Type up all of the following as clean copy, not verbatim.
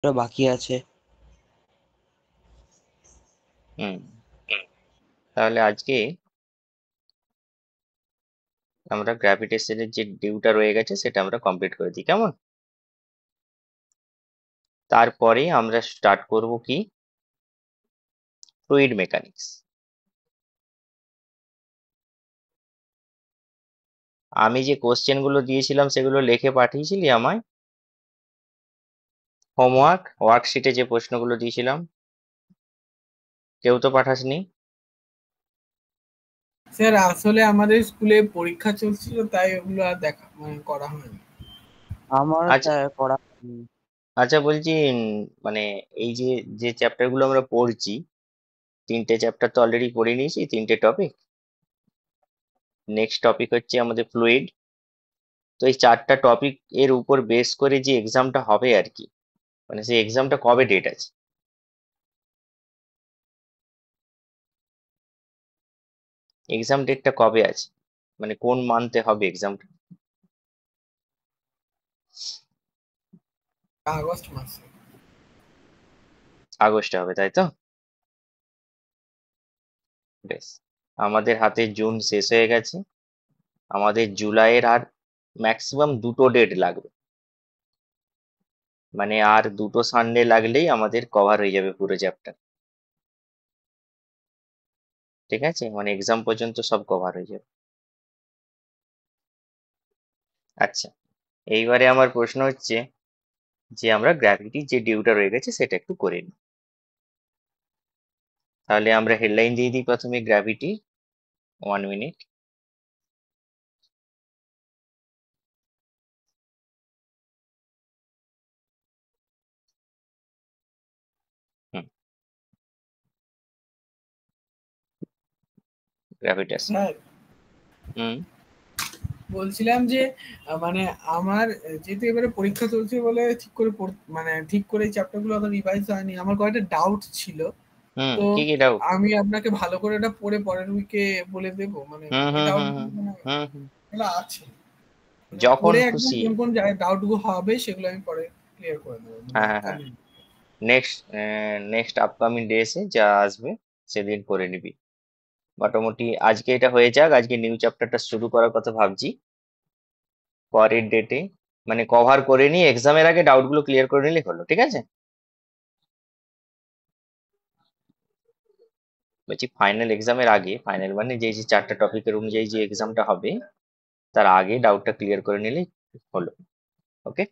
ওটা বাকি আছে। হুম, তাহলে আজকে আমরা গ্র্যাভিটেশনের যে ডিউটা রয়ে গেছে সেটা আমরা কমপ্লিট করে দিই, কেমন? তারপরে আমরা স্টার্ট করব কি, ফ্লুইড মেকানিক্স। আমি যে কোশ্চেন গুলো দিয়েছিলাম সেগুলো লিখে পাঠিয়েছিলি আমায়, হোমওয়ার্ক ওয়ার্কশিটে যে প্রশ্নগুলো দিয়েছিলাম? কেউ তো পাঠাসনি। স্যার আসলে আমাদের স্কুলে পরীক্ষা চলছিল, তাই ওগুলো আর দেখা মানে করা হয়নি। আমার আচ্ছা, স্যার করা হয়নি। আচ্ছা বলছি, মানে এই যে যে চ্যাপ্টার গুলো আমরা পড়ছি, 3টে চ্যাপ্টার তো অলরেডি পড়ে নিয়েছি, 3টে টপিক। নেক্সট টপিক হচ্ছে আমাদের ফ্লুইড। তো এই 4টা টপিক এর উপর বেস করে যে এক্সামটা হবে আর কি, মানে সেই এক্সামটা কবে ডেট আছে? এক্সাম ডেটটা কবে আছে, মানে কোন মান্থে হবে এক্সামটা? আগস্ট মাসে। আগস্টে হবে, তাই তো? বেশ, আমাদের হাতে জুন শেষ হয়ে গেছে, আমাদের জুলাইয়ের আর ম্যাক্সিমাম 2টো ডেট লাগবে, মানে আর 2টো সানডে লাগলেই আমাদের কভার হয়ে যাবে পুরো চ্যাপ্টার। ঠিক আছে, মানে এক্সাম পর্যন্ত সব কভার হয়ে যাবে। আচ্ছা, এইবারে আমার প্রশ্ন হচ্ছে যে আমরা গ্র্যাভিটির যে ডিউটা রয়ে গেছে সেটা একটু করে নিই। তাহলে আমরা হেডলাইন দিয়ে দিই প্রথমে, গ্র্যাভিটি 1 মিনিট। হুম, গ্র্যাভিটেশন। স্যার হুম বলছিলাম যে মানে আমার যেহেতু এবারে পরীক্ষা চলছে বলে ঠিক করে মানে ঠিক করে এই চ্যাপ্টার গুলো অত রিভাইজ হয়নি, আমার কয়েকটা ডাউট ছিল। হুম, তো কি কি ডাউট? আমি আপনাকে ভালো করে এটা পড়ে পরের উইকে বলে দেবো, মানে হুম এই হুম ডাউট হুম গুলো হুম মানে হুম হুম, এগুলো আছে, মানে যখন পড়ে একদম খুশি। কোন কোন জায়গায় ডাউট গুলো হবে সেগুলো আমি পরে ক্লিয়ার করে দেবো, মানে হ্যাঁ হ্যাঁ হ্যাঁ, comment। নেক্সট নেক্সট আপকামিং ডেসে যা আসবে সেদিন করে নিবি। মোটামুটি আজকে এটা হয়ে যাক, আজকে নিউ চ্যাপ্টারটা শুরু করার কথা ভাবছি পরের ডেটে, মানে কভার করে নিয়ে এক্সামের আগে ডাউট গুলো ক্লিয়ার করে নিলে হলো, ঠিক আছে? বলছি ফাইনাল এক্সামের আগে, ফাইনাল মানে যে যে 4টা টপিকের অনুযায়ী যে এক্সামটা হবে তার আগে ডাউটটা ক্লিয়ার করে নিলেই হলো। ওকে,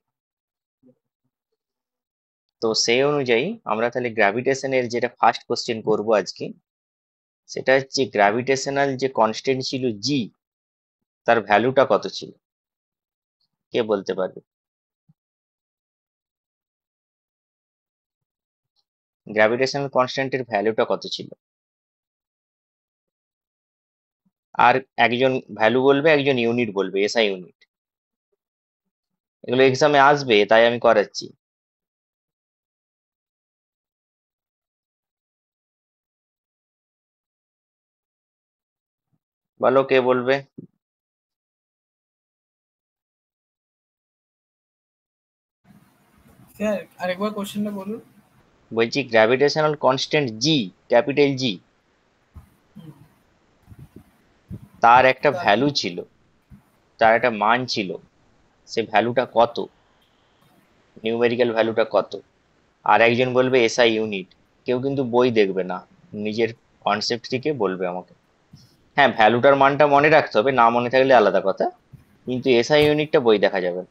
তো সেই অনুযায়ী আমরা তাহলে গ্র্যাভিটেশনের যেটা ফার্স্ট কোশ্চেন করবো আজকে, সেটা হচ্ছে গ্র্যাভিটেশনাল যে কনস্ট্যান্ট ছিল জি, তার ভ্যালুটা কত ছিল? কে বলতে পারবে? গ্র্যাভিটেশনাল কনস্ট্যান্টের ভ্যালুটা কত ছিল? আর একজন ভ্যালু বলবে, একজন ইউনিট বলবে, এসআই ইউনিট। এগুলো এক্সামে আসবে তাই আমি করাচ্ছি। বলো কে বলবে। স্যার আরেকবার কোশ্চেনটা বলুন। বলছি গ্র্যাভিটেশনাল কনস্ট্যান্ট জি, ক্যাপিটাল জি, তার একটা তারপর ভ্যালু ছিল, তার একটা মান ছিল, সে ভ্যালুটা কত, নিউমেরিক্যাল ভ্যালুটা কত। আর একজন বলবে এসআই ইউনিট। কেউ কিন্তু বই দেখবে না, নিজের কনসেপ্ট থেকে বলবে আমাকে। হ্যাঁ, ভ্যালুটার মানটা মনে রাখতে হবে, না মনে থাকলে আলাদা কথা, কিন্তু এসআই ইউনিটটা বই দেখা যাবে না।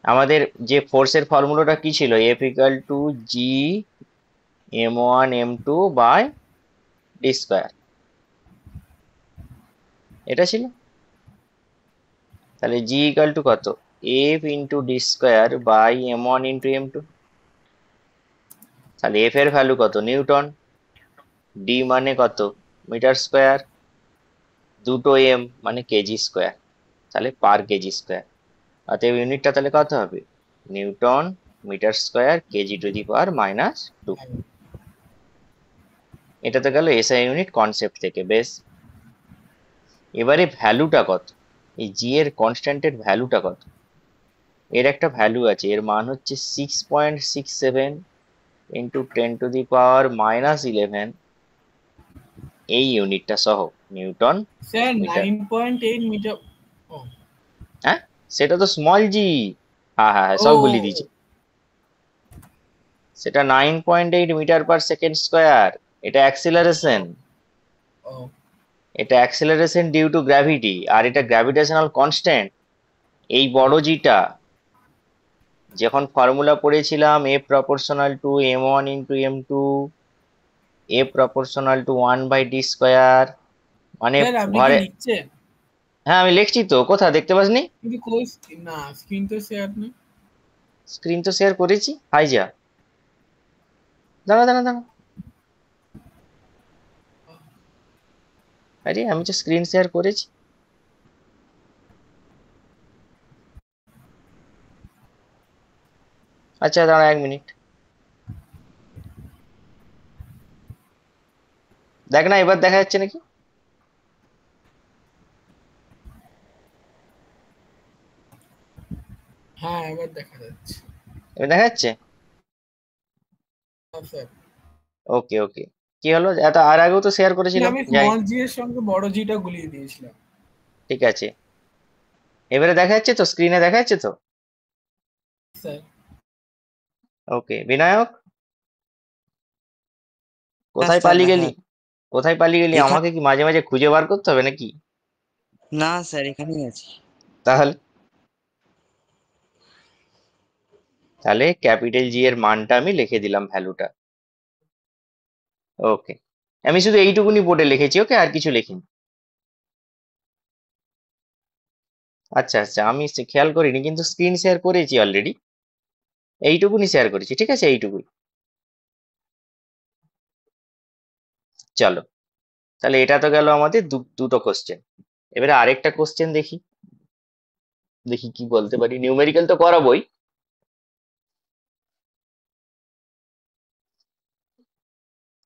আমাদের যে ফোর্সের ফর্মুলাটা কি ছিল, F equal to G m1 m2 by D square, এটা ছিল। তাহলে জি ইকাল টু কত, F into D square by m1 into m2। তাহলে এফ এর ভ্যালু কত, নিউটন। ডি মানে কত, মিটার স্কোয়ার। দুটো এম মানে কেজি স্কোয়ার, তাহলে পার কেজি স্কোয়ার। অতএব ইউনিটটা তাহলে কত হবে, newton metre square KG to the power -2। এটা তো গেল এসআই ইউনিট কনসেপ্ট থেকে। বেশ, এবারে ভ্যালুটা কত, এই জি এর কনস্ট্যান্টের ভ্যালুটা কত? এর একটা ভ্যালু আছে, এর মান হচ্ছে 6.67 ইন্টু 10⁻⁻11 এই ইউনিটটা সহ নিউটন স্যার মিটার। 9.8 মিটার। ও হ্যাঁ, সেটা তো স্মল জি। হ্যাঁ হ্যাঁ হ্যাঁ, ও সব বলে দিয়েছি। সেটা 9.8 মিটার পার সেকেন্ড স্কোয়ার। এটা অ্যাক্সিলারেশন। ও এটা অ্যাক্সিলারেশন ডিউ টু গ্র্যাভিটি, আর এটা গ্র্যাভিটেশনাল কনস্ট্যান্ট। এই বড় জিটা যখন ফর্মুলা পড়েছিলাম, a proportional to m1 into m2, a proportional to 1/d square, মানে স্যার আপনি কি ঘরে। লিখছেন? হ্যাঁ আমি লিখছি তো, কোথা দেখতে পাসনি? কিন্তু কই না, স্ক্রিন তো শেয়ার নেই। স্ক্রিন তো শেয়ার করেছি, হাই যা, দাঁড়া দাঁড়া দাঁড়া, আরে আমি তো স্ক্রিন শেয়ার করেছি। আচ্ছা দাঁড়া 1 মিনিট, দেখ না এবার দেখা যাচ্ছে নাকি? হ্যাঁ এবার দেখা যাচ্ছে। এবার দেখা যাচ্ছে। হ্যাঁ স্যার, ওকে ওকে, কি হলো, এত আর আগেও তো শেয়ার করেছিলাম, আমি যাই, স্মল জি এর সঙ্গে বড় জিটা গুলিয়ে দিয়েছিলাম। ঠিক আছে। এবারে দেখা যাচ্ছে তো, স্ক্রিনে দেখা যাচ্ছে তো? স্যার ওকে বিনায়ক, হ্যাঁ কোথায় স্যার পালিয়ে দেখা গেলি? কোথায় পালিয়ে গেলি, এখানে। আমাকে কি মাঝে মাঝে খুঁজে বার করতে হবে নাকি? না স্যার এখানেই আছি। তাহলে তাহলে ক্যাপিটাল জি এর মানটা আমি লিখে দিলাম, ভ্যালুটা। ওকে, আমি শুধু এইটুকুনি বোর্ডে লিখেছি, ওকে, আর কিছু লিখিনি। আচ্ছা আচ্ছা, আমি খেয়াল করিনি, কিন্তু স্ক্রিন শেয়ার করেছি অলরেডি। এইটুকুনি শেয়ার করেছি, ঠিক আছে, এইটুকুই। চলো, তাহলে এটা তো গেল আমাদের দুটো কোশ্চেন। এবারে আরেকটা কোশ্চেন দেখি, দেখি কি বলতে পারি। নিউমেরিক্যাল তো করাবোই।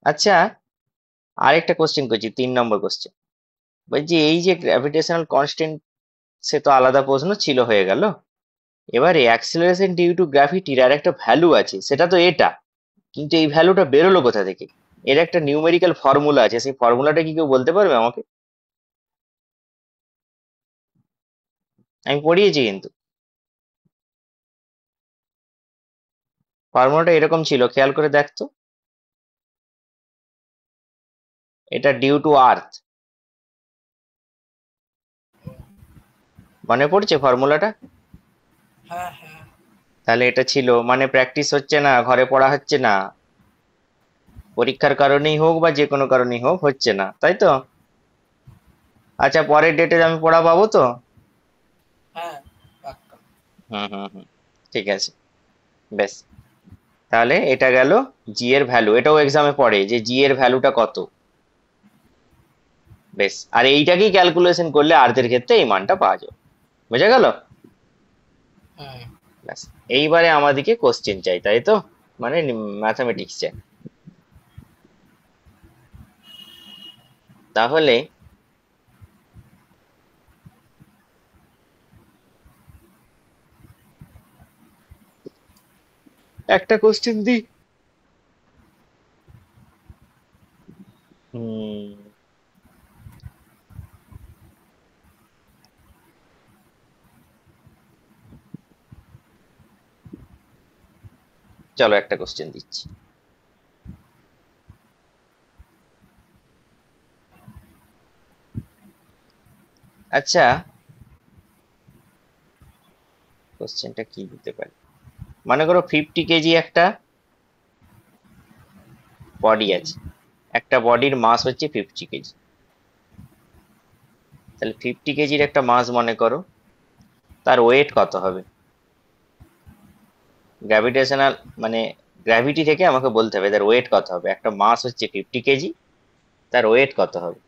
আচ্ছা, আরেকটা কোশ্চেন করছি, 3 নম্বর কোশ্চেন। বলছি এই যে গ্র্যাভিটেশনাল কনস্ট্যান্ট, সে তো আলাদা প্রশ্ন ছিল, হয়ে গেল। এবারে অ্যাক্সিলারেশন ডিউ টু গ্র্যাভিটির আর একটা ভ্যালু আছে, সেটা তো এটা, কিন্তু এই ভ্যালুটা বেরোলো কোথা থেকে? এর একটা নিউমেরিক্যাল ফর্মুলা আছে, সেই ফর্মুলাটা কি কেউ বলতে পারবে আমাকে? আমি পড়িয়েছি কিন্তু। ফর্মুলাটা এরকম ছিল, খেয়াল করে দেখতো। এটা ডিউ টু আর্থ, মনে পড়ছে ফর্মুলাটা? হ্যাঁ হ্যাঁ তাহলে এটা ছিল, মানে প্র্যাকটিস হচ্ছে না, ঘরে পড়া হচ্ছে না, পরীক্ষার কারণেই হোক বা যে কোনো কারণেই হোক হচ্ছে না, তাই তো? আচ্ছা, পরের ডেটে আমি পড়া পাবো তো? হ্যাঁ পাক্কা। হুম হুম হুম, ঠিক আছে, বেশ। তাহলে এটা গেল জি এর ভ্যালু, এটাও এক্সামে পড়ে যে জি এর ভ্যালুটা কত। বেশ, আর এইটাকেই ক্যালকুলেশন করলে আর্থের ক্ষেত্রে এই মানটা পাওয়া যাবে, বোঝা গেল? হ্যাঁ ব্যাস, এইবারে আমাদেরকে কোশ্চেন চাই, তাই তো, মানে ম্যাথামেটিক্স চাই। তাহলে একটা কোশ্চেন দিই। হুম, চলো একটা কোশ্চেন দিচ্ছি। আচ্ছা, কোশ্চেনটা কি দিতে পারি? মনে করো 50 কেজি একটা বডি আছে, একটা বডির মাস হচ্ছে 50 কেজি। তাহলে 50 কেজির একটা মাস মনে করো, তার ওয়েট কত হবে? গ্র্যাভিটেশনাল, মানে গ্র্যাভিটি থেকে আমাকে বলতে হবে তার ওয়েট কত হবে। একটা মাস হচ্ছে 50 কেজি, তার ওয়েট কত হবে?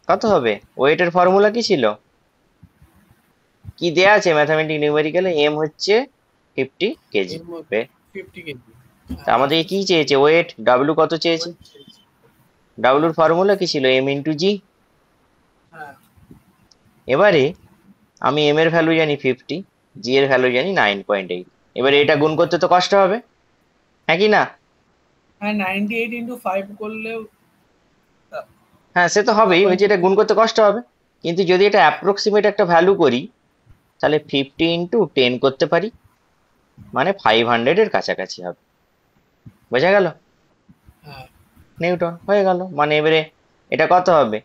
কত হবে? ওয়েটের ফর্মুলা কি ছিল, কি দেয়া আছে ম্যাথামেটিক নিউমেরিক্যালে? এম হচ্ছে 50 কেজি। এর মধ্যে 50 কেজি। তা আমাদের কি চেয়েছে? ওয়েট, ডাব্লু কত চেয়েছে? ডাব্লুর ফর্মুলা কি ছিল? এম ইন্টু জি। হ্যাঁ এবারে আমি এম এর ভ্যালু জানি 50, জি এর ভ্যালু জানি 9.8। এবারে এটা গুণ করতে তো কষ্ট হবে, হ্যাঁ কি না? হ্যাঁ 98 ইন্টু 5 করলেও হ্যাঁ সে তো হবেই, তারপরে ওই যে এটা গুণ করতে কষ্ট হবে। কিন্তু যদি এটা অ্যাপ্রক্সিমেট একটা ভ্যালু করি, তাহলে 50 × 10 করতে পারি, মানে 500 এর কাছাকাছি হবে। বোঝা গেল? হ্যাঁ নিউটন হয়ে গেল। মানে এবারে এটা কত হবে,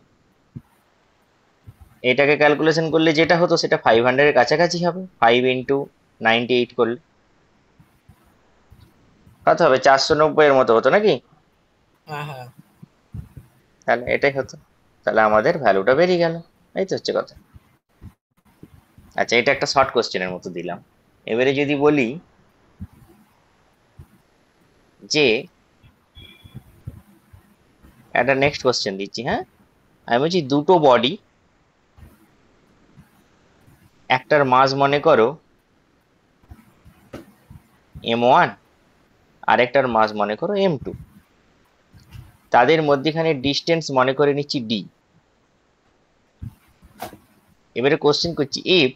এটাকে ক্যালকুলেশন করলে যেটা হতো সেটা 500 এর কাছাকাছি হবে। 5 × 98 করলে কত হবে, 490 এর মতো হতো নাকি? হ্যাঁ হ্যাঁ তাহলে এটাই হতো। তাহলে আমাদের ভ্যালুটা বেরিয়ে গেল। এই তো হচ্ছে কথা। আচ্ছা, এটা একটা শর্ট কোশ্চেনের মতো দিলাম। এবারে যদি বলি যে, একটা নেক্সট কোশ্চেন দিচ্ছি, হ্যাঁ। আমি বলছি দুটো বডি, একটার মাস মনে করো m1, আর একটার মাস মনে করো m2। তাদের মধ্যেখানে ডিস্টেন্স মনে করে নিচ্ছি d। এবারে কোশ্চেন করছি, if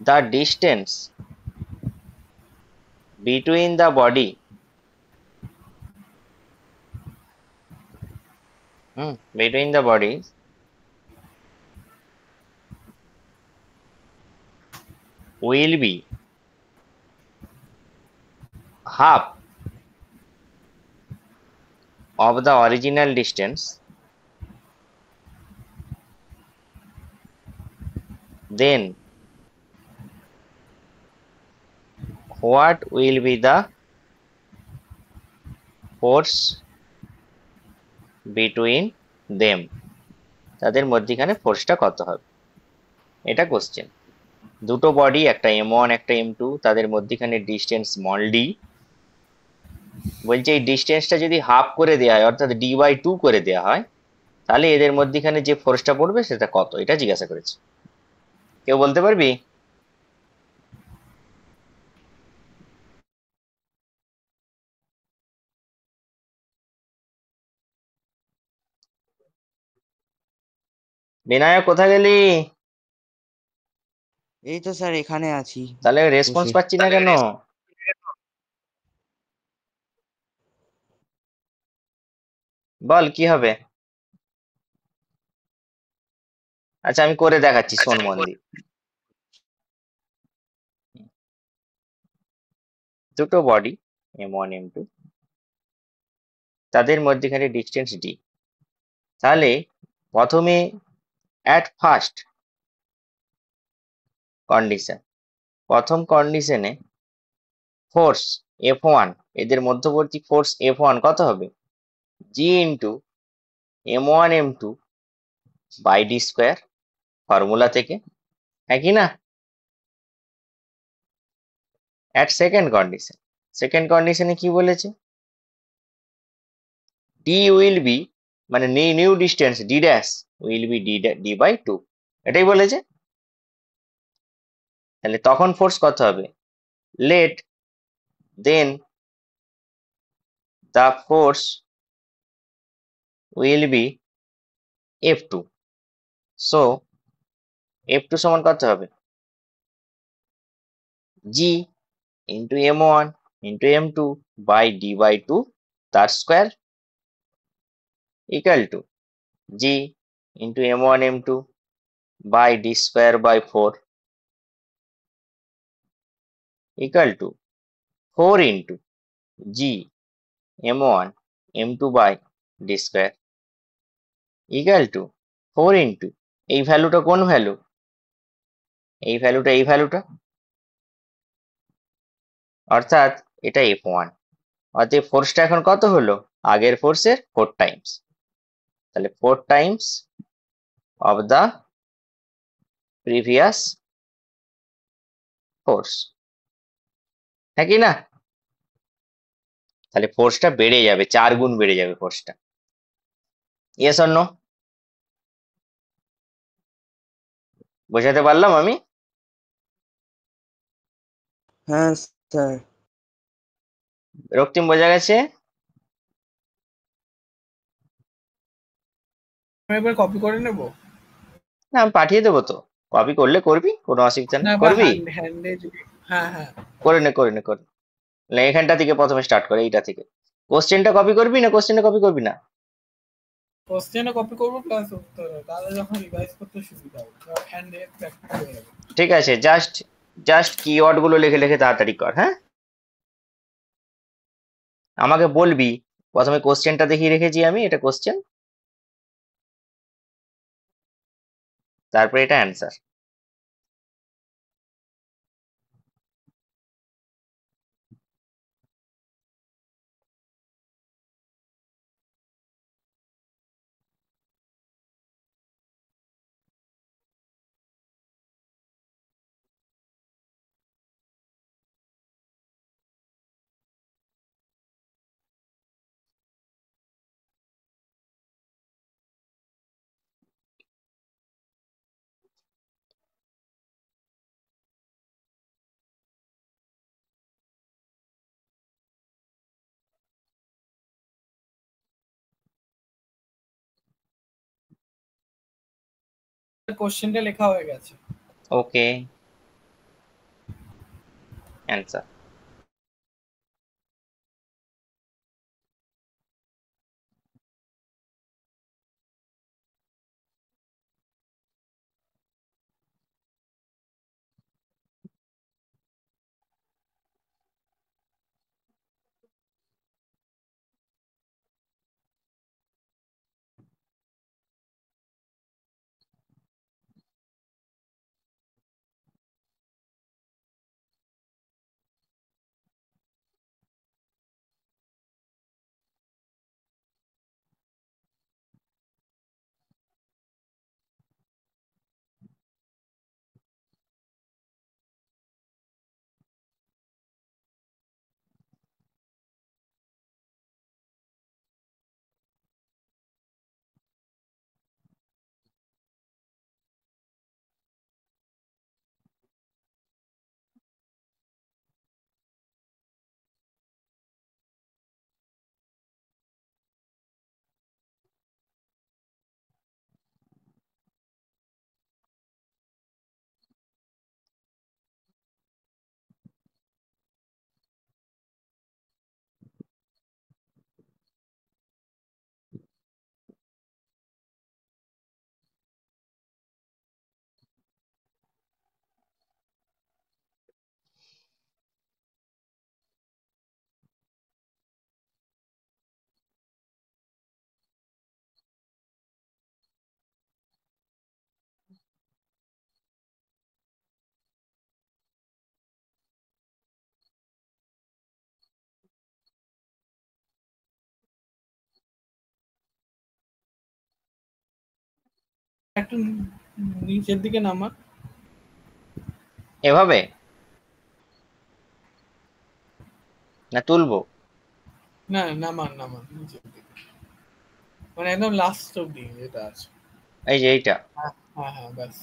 the distance between the body between the body will be half of the original distance, then what will be the force between them? তাদের মধ্যখানে ফোর্সটা কত হবে, এটা কোশ্চেন। দুটো বডি, একটা m1 একটা m2, তাদের মধ্যখানে ডিস্টেন্স স্মল d। বলছে এই ডিস্টেন্সটা যদি হাফ করে দেওয়া হয়, অর্থাৎ d/2 করে দেওয়া হয়, তাহলে এদের মধ্যখানে যে ফোর্সটা পড়বে সেটা কত, এটা জিজ্ঞাসা করেছে। কেউ বলতে পারবি? বিনায়ক কোথায় গেলি? এই তো স্যার এখানে আছি তাহলে রেসপন্স বসে। পাচ্ছি না কেন? বল কি হবে। আচ্ছা আমি করে দেখাচ্ছি, শোন মন দিয়ে। দুটো বডি m1 m2, তাদের মধ্যখানে ডিস্টেন্স d। তাহলে প্রথমে অ্যাট ফার্স্ট কন্ডিশন, প্রথম কন্ডিশনে ফোর্স F1, এদের মধ্যবর্তী ফোর্স F1 কত হবে, g into m1 m2 by d square, formula থেকে, হ্যাঁ কি না? অ্যাট সেকেন্ড কন্ডিশন, সেকেন্ড কন্ডিশনে কি বলেছে, d উইল বি, মানে new distance d dash will be d/2, এটাই বলেছে। তাহলে তখন ফোর্স কত হবে, let then the force will be F2। So F2 সমান কত হবে, g into m1 into m2 by d/2 তার square, equal to g into m1 m2 by d square by 4, equal to 4 into g m1 m2 by d square, equal to 4 into এই ভ্যালুটা কোন value, এই ভ্যালুটা, এই ভ্যালুটা, অর্থাৎ এটা F1। অতএব ফোর্সটা এখন কত হলো, আগের ফোর্সের 4 টাইমস। তাহলে 4 Times of the previous force, হ্যাঁ কি না? তাহলে ফোর্সটা বেড়ে যাবে, 4 গুণ বেড়ে যাবে ফোর্সটা। Yes or no? বোঝাতে পারলাম আমি? হ্যাঁ স্যার। রক্তিম বোঝা গেছে? আমি একবার কপি করে নেব। না আমি পাঠিয়ে দেবো তো, কপি করলে করবি, কোনো অসুবিধা না নেই, বা করবি, হ্যান্ডে যদি, হ্যাঁ হ্যাঁ। করে নে করে নে করে নে। না, এখানটা থেকে প্রথমে স্টার্ট করে, এইটা থেকে কোশ্চেনটা কপি করবি না, কোশ্চেনটা কপি করবি না? কোশ্চেনও কপি করবো প্লাস উত্তর, তাহলে যখন রিভাইজ করতে সুবিধা হবে, হ্যান্ডে প্র্যাকটিস হয়ে যাবে। ঠিক আছে, জাস্ট জাস্ট কিওয়ার্ড গুলো লিখে লিখে তাড়াতাড়ি কর, হ্যাঁ। আমাকে বলবি, প্রথমে কোশ্চেনটা দেখিয়ে রেখেছি আমি, এটা কোশ্চেন, তারপরে এটা অ্যান্সার। কোশ্চেনটা লেখা হয়ে গেছে। ওকে, অ্যান্সার। একটু নিচের দিকে নামা। এভাবে না তুলবো? না নামান নামান নিচের দিকে, মানে একদম লাস্ট অব্দি যেটা আছে। এই যে এইটা। হ্যাঁ হ্যাঁ হ্যাঁ, ব্যাস।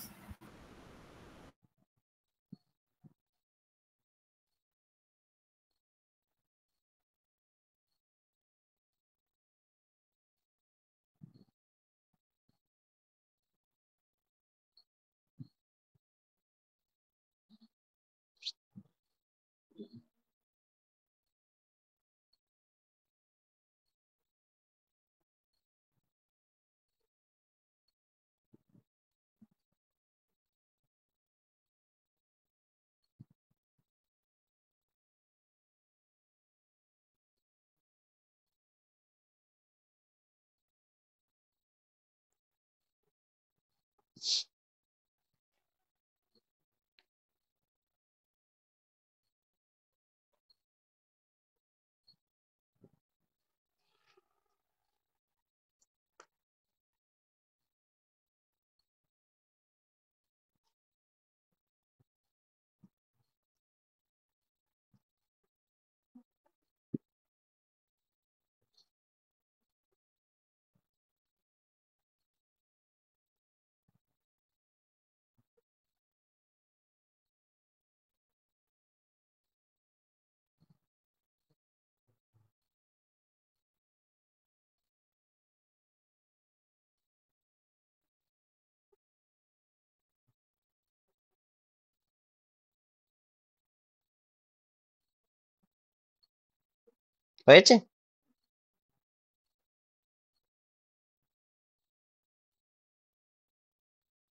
হয়েছে?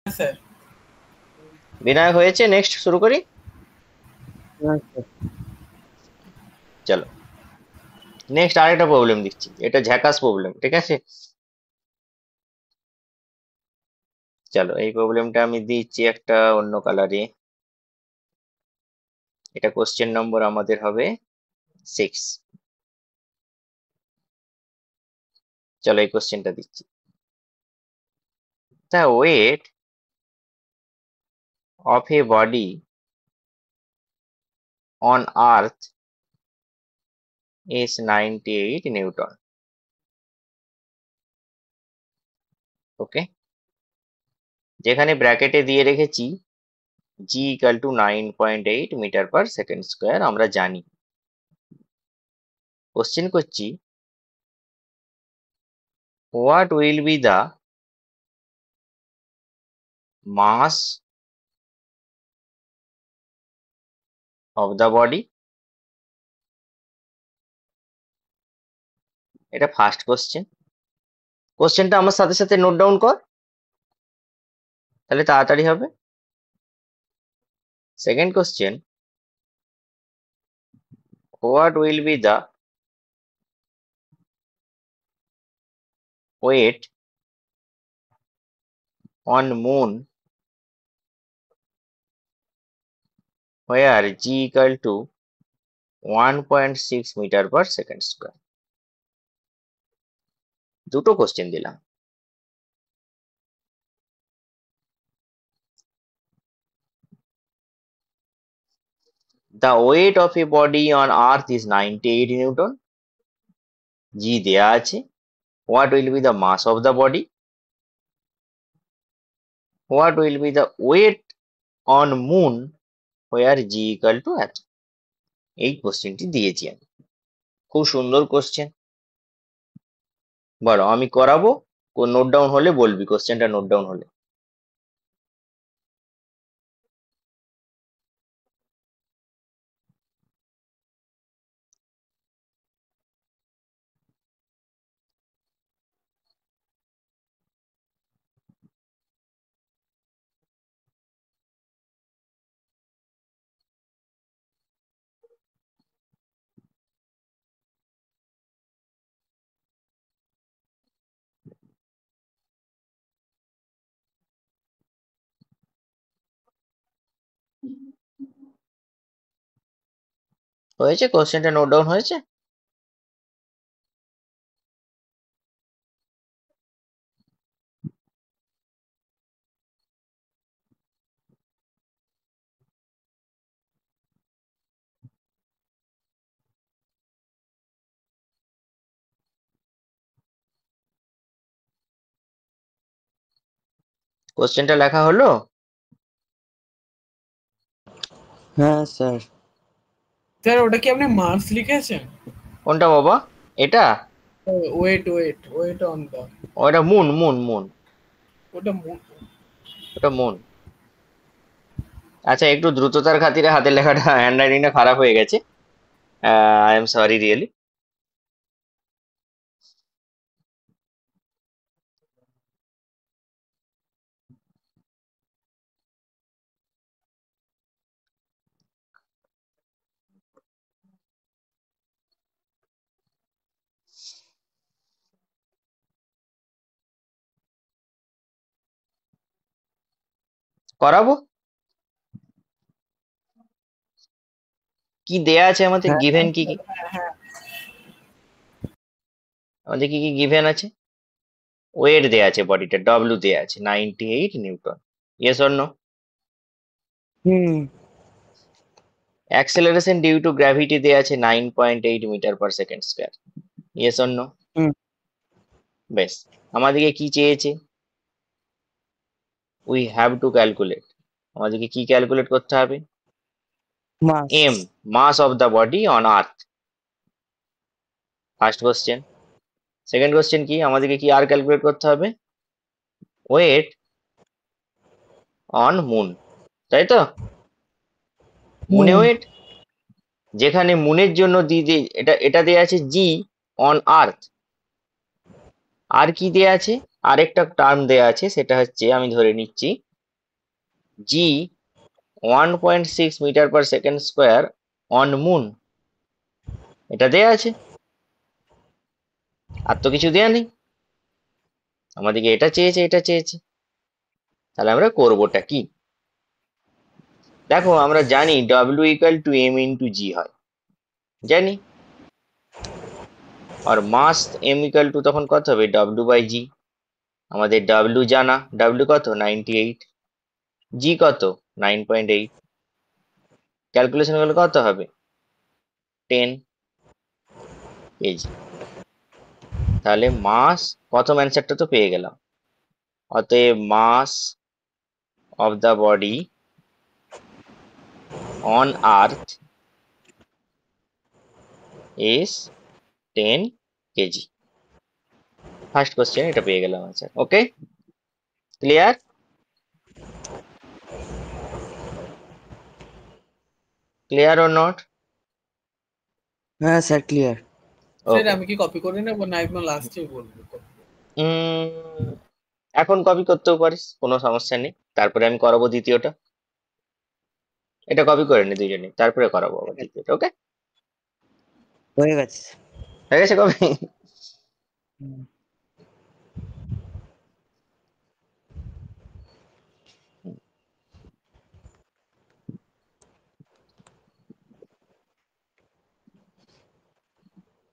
স্যার। বিনায়ক হয়েছে, নেক্সট শুরু করি। হ্যাঁ স্যার। চলো নেক্সট আরেকটা প্রবলেম দিচ্ছি, এটা ঝ্যাকাস প্রবলেম, ঠিক আছে? চলো এই প্রবলেমটা আমি দিচ্ছি একটা অন্য কালারে। এটা কোশ্চেন নম্বর আমাদের হবে 6। চলো এই কোশ্চেনটা দিচ্ছি। The weight of a body on earth is 98 newton. Okay, যেখানে ব্র্যাকেটে দিয়ে রেখেছি G equal to 9.8 metre per second square, আমরা জানি। কোশ্চেন করছি what will be the mass of the body. এটা ফার্স্ট কোশ্চেন। কোশ্চেনটা আমার সাথে সাথে নোট ডাউন কর, তাহলে তাড়াতাড়ি হবে। Second question, what will be the weight on moon where g equal to 1.6 metre per second square. দুটো কোশ্চেন দিলাম। The weight of a body on earth is 98 Newton, g দেয়া আছে। What will be the mass of the body? What will be the weight on moon where g equal to এত। এই কোশ্চেনটি দিয়েছি আমি। খুব সুন্দর কোশ্চেন। বলো, আমি করাবো, নোট ডাউন হলে বলবি, কোশ্চেনটা নোট ডাউন হলে। হয়েছে? কোশ্চেনটা নোট ডাউন হয়েছে? কোশ্চেনটা লেখা হলো? হ্যাঁ স্যার। স্যার ওটা কি আপনি মার্কস লিখেছেন? কোনটা বাবা? এটা? Weight weight weight on the, ওটা মুন, মুন, মুন। ওটা ওটা মুন। আচ্ছা, একটু দ্রুততার খাতিরে হাতের লেখাটা, হ্যান্ড রাইটিংটা খারাপ হয়ে গেছে। I am sorry really. করাবো? কি দেয়া আছে আমাদের, হ্যাঁ গিভেন কি কি? হ্যাঁ হ্যাঁ। আমাদের কি কি গিভেন আছে? ওয়েট দেয়া আছে, বডিটা ডব্লিউ দেয়া আছে 98 newton. Yes or no? Hmm. Acceleration due to gravity দেয়া আছে 9.8 metre per second square. Yes or no? Hmm. বেশ, আমাদেরকে কি চেয়েছে? We have to calculate. আমাদেরকে কি ক্যালকুলেট করতে হবে? Mass. M, mass of the body on earth. First question. Second question কি, আমাদেরকে কি আর ক্যালকুলেট করতে হবে? ওয়েট অন মুন, তাই তো? মুনে হুম। ওয়েট, যেখানে মুনের জন্য এটা এটা দেয়া আছে জি অন আর্থ। আর কি দেয়া আছে? আরেকটা টার্ম দেয়া আছে, সেটা হচ্ছে আমি ধরে নিচ্ছি জি 1.6 মিটার/সেকেন্ড স্কোয়ার অন মুন। এটা দেয়া আছে, আর তো কিছু দেয়া নেই। আমাদেরকে এটা চেয়েছে, এটা চেয়েছে। তাহলে আমরা করবোটা কি? দেখো আমরা জানি W = M × G হয়, জানি। আর মাস M = তখন কত হবে? W/G। আমাদের W জানা, W কত? 98। G কত? 9.8। ক্যালকুলেশন করলে কত হবে? 10 কেজি। তাহলে মাস, প্রথম অ্যান্সারটা তো পেয়ে গেলাম। অতএব mass of the body on earth is 10 KG. First question এটা পেয়ে গেলাম answer. Okay, clear? Clear or not? হ্যাঁ স্যার, ক্লিয়ার। Sir okay. আমি কি কপি করে নেবো না একদম লাস্টে বলবো? এখন কপি করতেও পারিস, কোনো সমস্যা নেই। তারপরে আমি করাবো দ্বিতীয়টা। এটা কপি করে নি দুইজনে, তারপরে করাবো আবার দ্বিতীয়টা। ওকে, হয়ে গেছে। হয়ে গেছে কপি? হুম।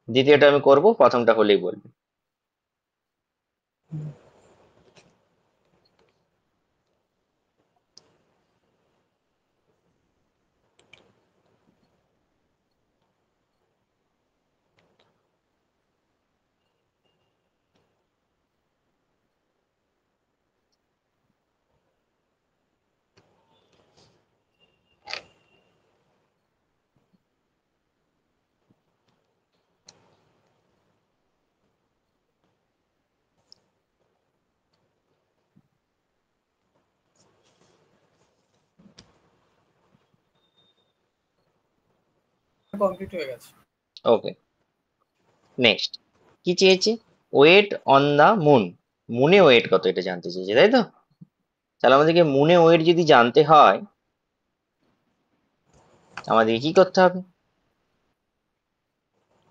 দ্বিতীয়টা আমি করব, প্রথমটা হলেই বলবি। কমপ্লিট হয়ে গেছে। ওকে, নেক্সট কি চেয়েছে? Weight on the moon. মুনে ওয়েট কত এটা জানতে চেয়েছে, তাই তো? তাহলে আমাদেরকে মুনে ওয়েট যদি জানতে হয়, আমাদেরকে কি করতে হবে?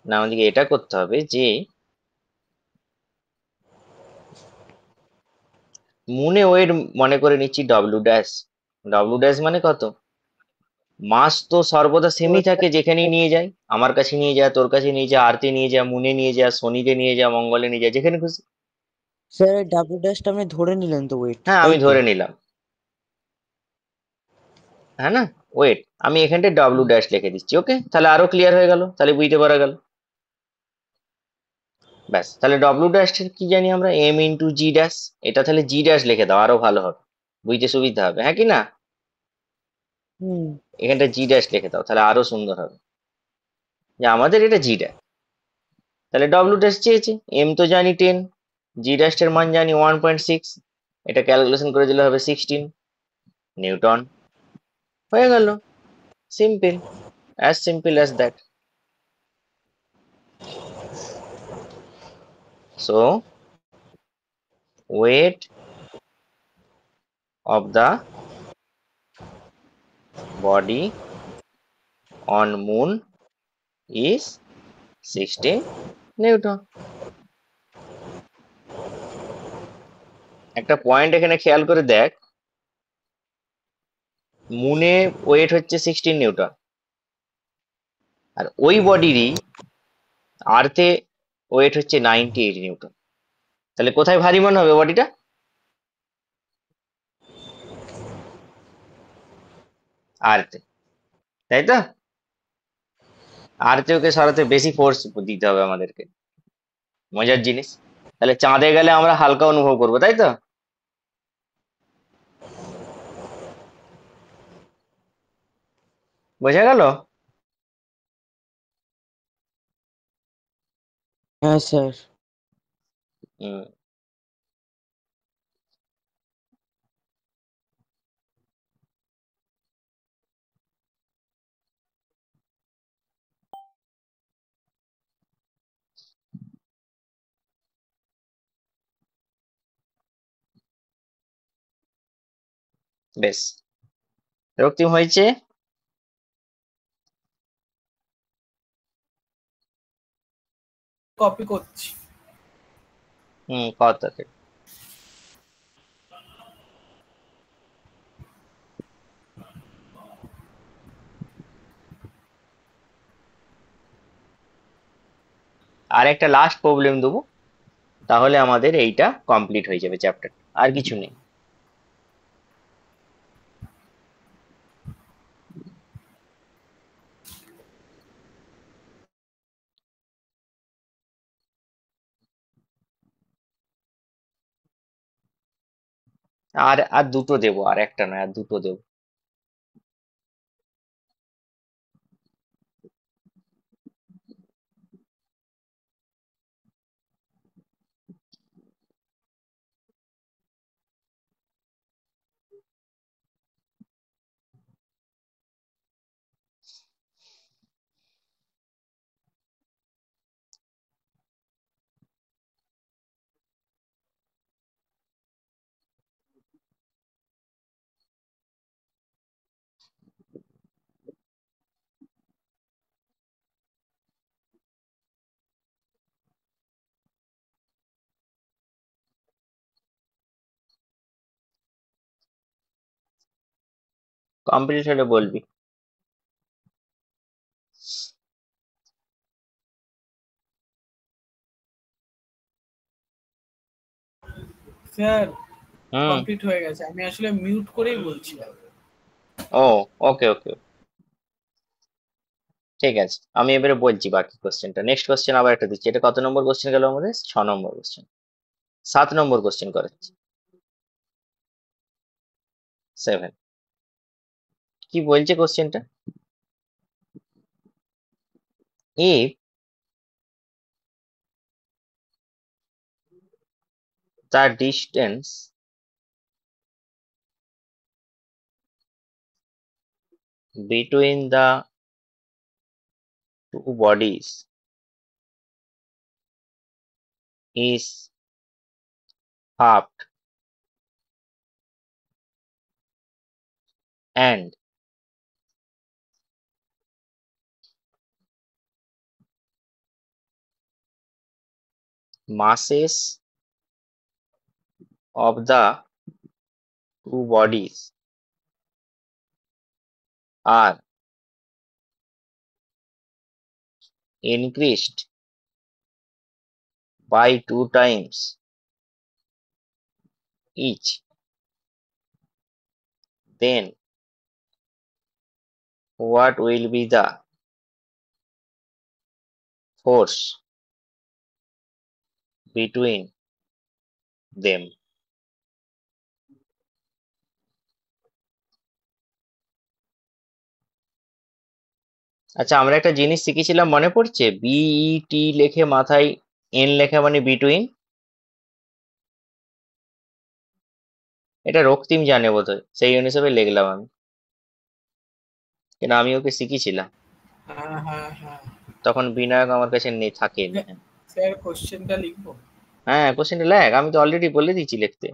না, আমাদেরকে এটা করতে হবে যে মুনে ওয়েট মনে করে নিচ্ছি W'। W' মানে কত? মাস তো সর্বদা সেমই থাকে, যেখানেই নিয়ে যায়। আমার কাছে নিয়ে যা, তোর কাছে নিয়ে যা, আরতে নিয়ে যা, মুনে নিয়ে যা, শনিতে নিয়ে যা, মঙ্গলে নিয়ে যা, যেখানে খুশি। স্যার এই ডাব্লিউ ড্যাশটা আপনি ধরে নিলেন তো ওয়েট, হ্যাঁ, তাই আমি তো? ধরে নিলাম। হ্যাঁ না, ওয়েট আমি এখানটায় W' লিখে দিচ্ছি। ওকে, তাহলে আরো ক্লিয়ার হয়ে গেল, তাহলে বুঝতে পারা গেল। ব্যাস, তাহলে W' কি জানি আমরা? M × G'। এটা তাহলে G' লিখে দাও, আরো ভালো হবে, বুঝতে সুবিধা হবে, হ্যাঁ কি না? হুম। এখানটা G' লিখে দাও, তাহলে আরো সুন্দর হবে যে আমাদের এটা G'। তাহলে W' চেয়েছে, M তো জানি 10, G' এর মান জানি 1.6। এটা ক্যালকুলেশন করে দিলে হবে 16 নিউটন। হয়ে গেল, simple, as simple as that. So weight of the body on moon is 16 Newton. একটা পয়েন্ট এখানে খেয়াল করে দেখ, মুনে ওয়েট হচ্ছে 16 নিউটন, আর ওই বডিরই আর্থে ওয়েট হচ্ছে 98 নিউটন। তাহলে কোথায় ভারী মনে হবে বডিটা? আর্থে, তাই তো? আর্থে ওকে সরাতে বেশি ফোর্স দিতে হবে আমাদেরকে। মজার জিনিস। তাহলে চাঁদে গেলে আমরা হালকা অনুভব করবো, তাই তো? বোঝা গেল? হ্যাঁ স্যার। হুম। বেশ, রক্তিম হয়েছে। কপি করছি। কথা। আর একটা লাস্ট প্রবলেম দেবো, তাহলে আমাদের এইটা কমপ্লিট হয়ে যাবে চ্যাপ্টার, আর কিছু নেই। আর আর দুটো দেবো, আর একটা নয়, আর দুটো দেবো। কমপ্লিট হলে বলবি। স্যার হুম। কমপ্লিট হয়ে গেছে, আমি আসলে মিউট করেই বলছিলাম। ও, ওকে ওকে, ঠিক আছে। আমি এবারে বলছি বাকি কোশ্চেনটা। নেক্সট কোশ্চেন আবার একটা দিচ্ছি। এটা কত নম্বর কোশ্চেন গেল আমাদের? 6 নম্বর কোশ্চেন। 7 নম্বর কোশ্চেন করাচ্ছি। 7। কি বলছে কোশ্চেনটা? if the distance between the two bodies is halved and masses of the two bodies are increased by 2 times each, then what will be the force between them? আচ্ছা, আমরা একটা জিনিস শিখেছিলাম, মনে পড়ছে? বিইটি লেখে মাথায় এন লেখা মানে বিটুইন। এটা রক্তিম জানে বোধহয়, সেই হিসেবে লিখলাম আমি, কিন্তু আমি ওকে শিখিয়েছিলাম। হ্যাঁ হ্যাঁ হ্যাঁ। তখন বিনায়ক আমার কাছে নেই, থাকেনি। স্যার কোশ্চেনটা লিখবো? হ্যাঁ, কোশ্চেনটা লেখ, আমি তো অলরেডি বলে দিয়েছি লিখতে।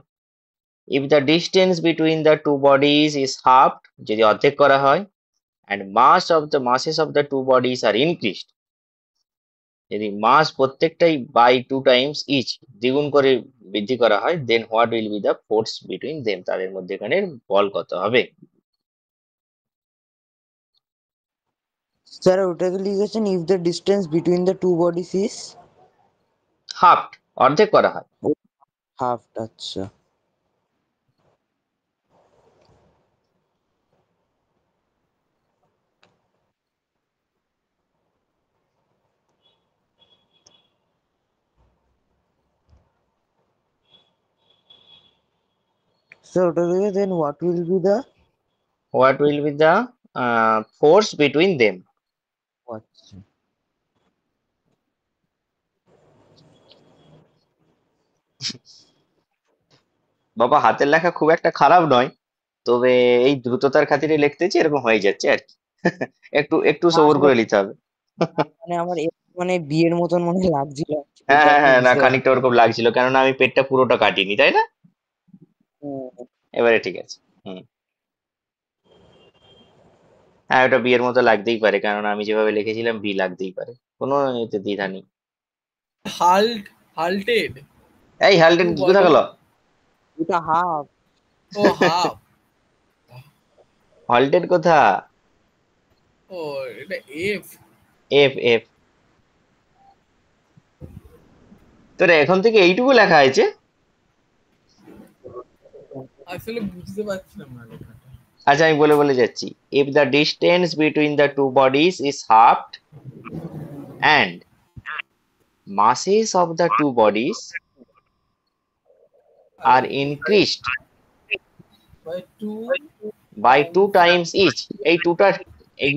If the distance between the two bodies is half, যদি অর্ধেক করা হয়, and masses of the two bodies are increased, যদি মাস প্রত্যেকটাই বাই 2 টাইমস ইচ, দ্বিগুণ করে বৃদ্ধি করা হয়, then what will be the force between them, তাদের মধ্যেখানে বল কত হবে? স্যার ওটা তো লিখেছেন if the distance between the two bodies is half, অর্ধেক করা হয়। হাফ। আচ্ছা স্যার ওটা লিখে দেন what will be the what will be the force between them. আচ্ছা বাবা, হাতের লেখা খুব একটা খারাপ নয়, তবে এই দ্রুততার খাতিরে লিখতেছি, এরকম হয়ে যাচ্ছে আর কি। একটু একটু না সবুর আসলে করে নিতে হবে। মানে আমার মানে বিয়ের মতন মনে লাগছিল হ্যাঁ এটা হ্যাঁ আপনি হ্যাঁ, না বুঝতে পারছেন। খানিকটা ওরকম লাগছিল, কেননা আমি পেটটা পুরোটা কাটিনি, তাই না? হুম, এবারে ঠিক আছে। হুম। হ্যাঁ, ওটা বি এর মতো লাগতেই পারে, কারণ আমি যেভাবে লিখেছিলাম বি লাগতেই পারে, কোনো এতে দ্বিধা নেই। হাল্টেড এই টু হ্যালডেন কি কোথা বডি। গেল? এটা হাফ। ও হাফ। হল্টেড কোথা? ও এটা এফ। F F. তোর এখন থেকে এইটুকু লেখা আছে? আসলে বুঝতে পারছিলাম না লেখাটা। আচ্ছা, আমি বলে বলে যাচ্ছি। If the distance between the two bodies is halved and masses of the two bodies are increased by two by two times. times each, এই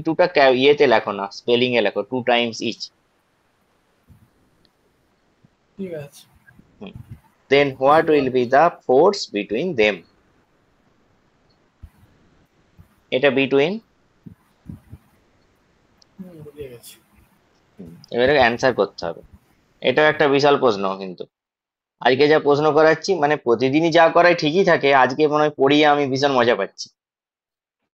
টুটা ইয়েতে লেখো না, স্পেলিং এ লেখো টু টাইমস ইচ। ঠিক আছে। Then what will be the force between them? এটা between। বুঝে গেছি। এবারে অ্যান্সার করতে হবে। এটাও একটা বিশাল প্রশ্ন কিন্তু। আজকে যা প্রশ্ন করাচ্ছি, মানে প্রতিদিনই যা করাই ঠিকই থাকে, আজকে মনে হয় পড়িয়ে আমি ভীষণ মজা পাচ্ছি।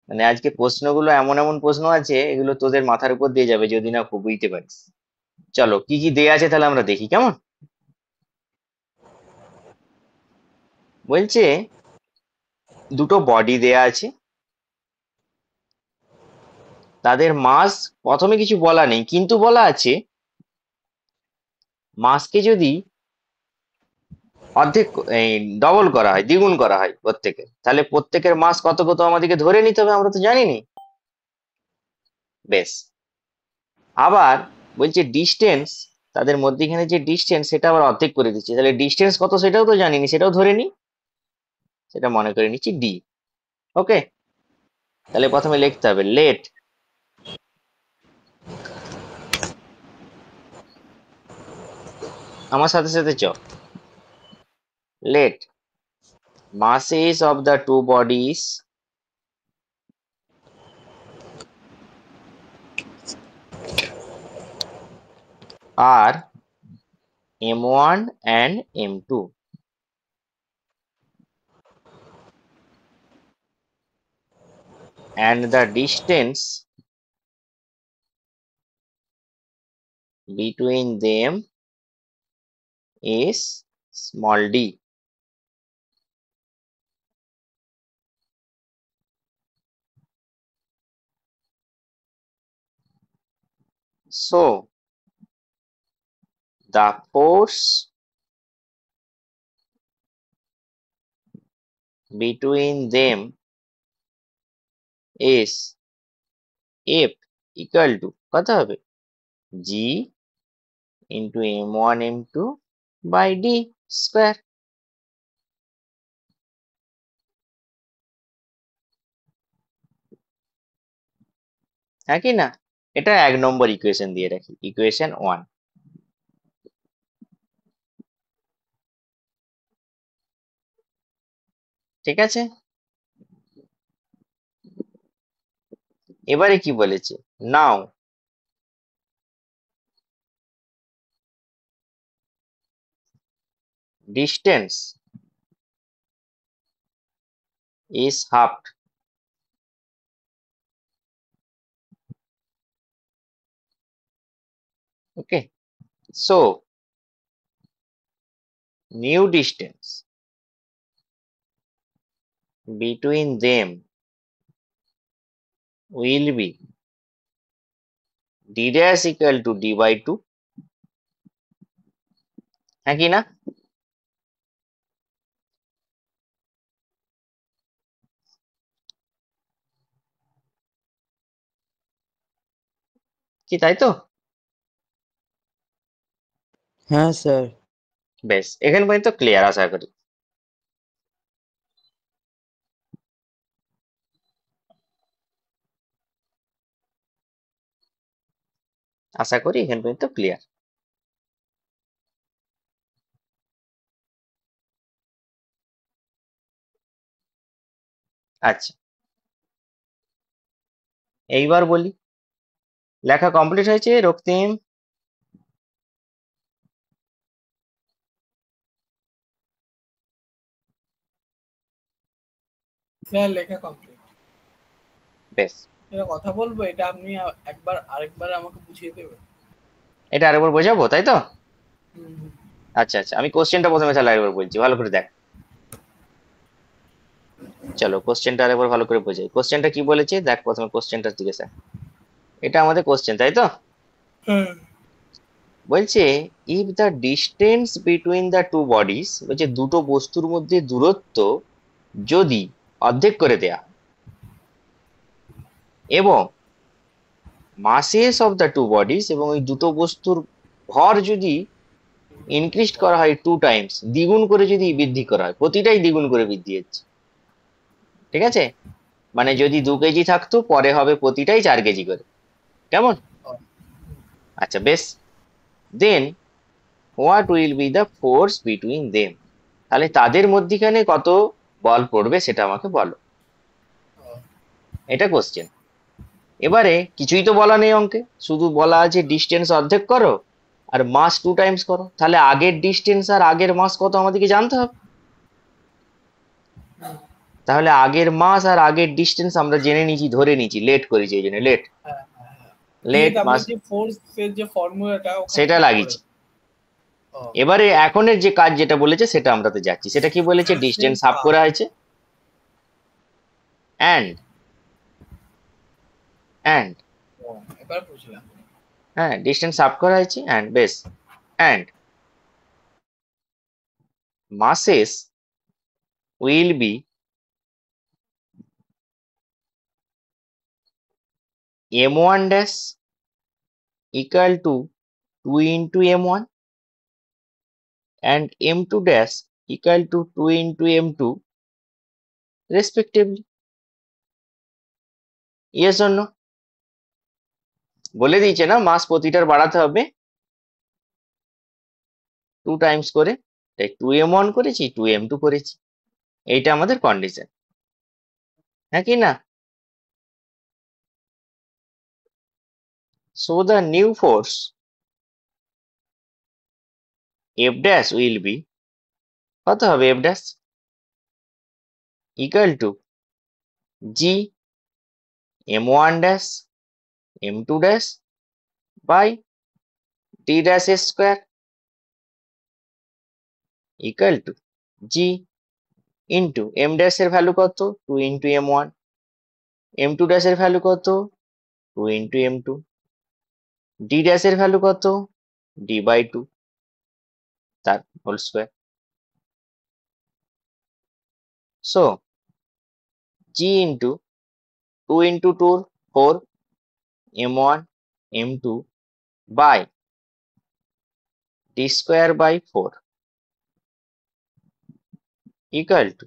মানে আজকে প্রশ্নগুলো এমন এমন প্রশ্ন আছে, এগুলো তোদের মাথার উপর দিয়ে যাবে যদি না খুব বুঝতে পারিস। চলো, কি কি দেয়া আছে তাহলে আমরা দেখি কেমন। বলছে দুটো বডি দেয়া আছে, তাদের মাস প্রথমে কিছু বলা নেই, কিন্তু বলা আছে মাসকে যদি অর্ধেক এই ডবল করা হয়, দ্বিগুণ করা হয় প্রত্যেকের, তাহলে প্রত্যেকের মাস কত কত আমাদেরকে ধরে নিতে হবে, আমরা তো জানিনি। বেশ। আবার বলছে ডিস্টেন্স, তাদের মধ্যেখানে যে ডিস্টেন্স সেটা আবার অর্ধেক করে দিচ্ছে, তাহলে ডিস্টেন্স কত সেটাও তো জানিনি, সেটাও ধরে নি, সেটা মনে করে নিচ্ছি ডি। ওকে, তাহলে প্রথমে লিখতে হবে লেট, আমার সাথে সাথে চ, late masses of the two bodies are m1 and m2 and the distance between them is small d. So the force between them is F equal to কত হবে? G into m1 m2 by d square. হ্যাঁ কি না? এটা 1 নম্বর equation দিয়ে রাখি, equation 1। ঠিক আছে, এবারে কি বলেছে, নাও distance is halved. Okay, so new distance between them will be d dash equal to d by 2। হ্যাঁ কি না? কি তাই তো? হ্যাঁ স্যার। বেশ, এখান পর্যন্ত ক্লিয়ার আশা করি। আশা করি এখান পর্যন্ত ক্লিয়ার। আচ্ছা, এইবার বলি, লেখা কমপ্লিট হয়েছে রক্তিম? স্যার লেখা কমপ্লিট। বেশ, এটা কথা বলবো, এটা আপনি আরেকবার আমাকে বুঝিয়ে দেবেন। এটা আরেকবার বোঝাবো, তাই তো? হুম, হুম। আচ্ছা আচ্ছা, আমি কোশ্চেনটা প্রথমে তাহলে আরেকবার বলছি, ভালো করে দেখ। চলো কোশ্চেনটা আরেকবার ভালো করে বোঝাই। কোশ্চেনটা কি বলেছে দেখ, প্রথমে কোশ্চেনটা জিজ্ঞাসা। এটা আমাদের কোশ্চেন, তাই তো? হ্যাঁ। বলছে if the distance between the two bodies, বলছে দুটো বস্তুর মধ্যে দূরত্ব যদি অর্ধেক করে দেয়া এবং masses of the two bodies, এবং ওই দুটো বস্তুর ভর যদি ইনক্রিজ করা হয় 2 টাইমস, দ্বিগুণ করে যদি বৃদ্ধি করা হয়, প্রতিটাই দ্বিগুণ করে বৃদ্ধি হচ্ছে, ঠিক আছে? মানে যদি 2 কেজি থাকতো, পরে হবে প্রতিটাই 4 কেজি করে, কেমন? আচ্ছা বেশ, then what will be the force between them, তাহলে তাদের মধ্যিখানে কত বল পড়বে সেটা আমাকে বলো। এটা কোশ্চেন। এবারে কিছুই তো বলা নেই অঙ্কে, শুধু বলা আছে ডিস্টেন্স অর্ধেক করো আর মাস 2 টাইমস করো, তাহলে আগের ডিস্টেন্স আর আগের মাস কত আমাদেরকে জানতে হবে। তাহলে আগের মাস আর আগের ডিস্টেন্স আমরা জেনে নিয়েছি, ধরে নিয়েছি, লেট করেছি, এই জন্য লেট, হ্যাঁ, হ্যাঁ, হ্যাঁ। দিয়ে লেট তারপরে মাস যে ফোর্সের যে ফর্মুলাটা ওখানে সেটা পুট করে লাগিয়েছি। ও, এবারে এখনের যে কাজ যেটা বলেছে সেটা আমরা তো যাচ্ছি, সেটা কি বলেছে, সেম ডিস্টেন্স হাফ কাজ। করা হয়েছে অ্যান্ড অ্যান্ড ও, এবার বুঝলাম। হ্যাঁ, ডিস্টেন্স হাফ করা হয়েছে and base, and masses will be m1 dash equal to 2 into m1 and m2 dash equal to 2 into m2 respectively. Yes or no? বলে দিয়েছে না, মাস প্রতিটার বাড়াতে হবে 2 টাইমস করে, তাই 2m1 করেছি, 2m2 করেছি, এইটা আমাদের কন্ডিশন, হ্যাঁ কি না? So the new force F dash will be, কত হবে F dash equal to G m1 dash m2 dash by d dash square equal to G into m dash এর ভ্যালু কত, 2 into m1, m2 dash এর value কত, 2 into m2, d dash এর value কত, d by 2 তার whole square. So G into 2 into 2 4 m1 m2 by d square by 4 equal to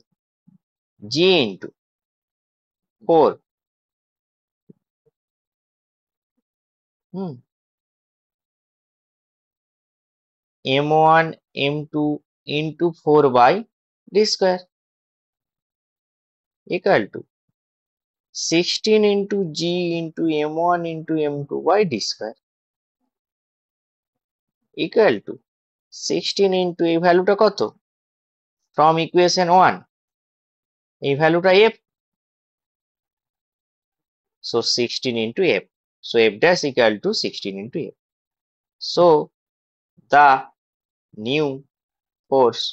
G into 4 m1 m2 into 4 by d square equal to 16 into G into m1 into m2 by d square equal to 16 into এই ভ্যালুটা কত, from equation 1 এই ভ্যালুটা f, so 16 into f, so f dash equal to 16 into f. So the new force,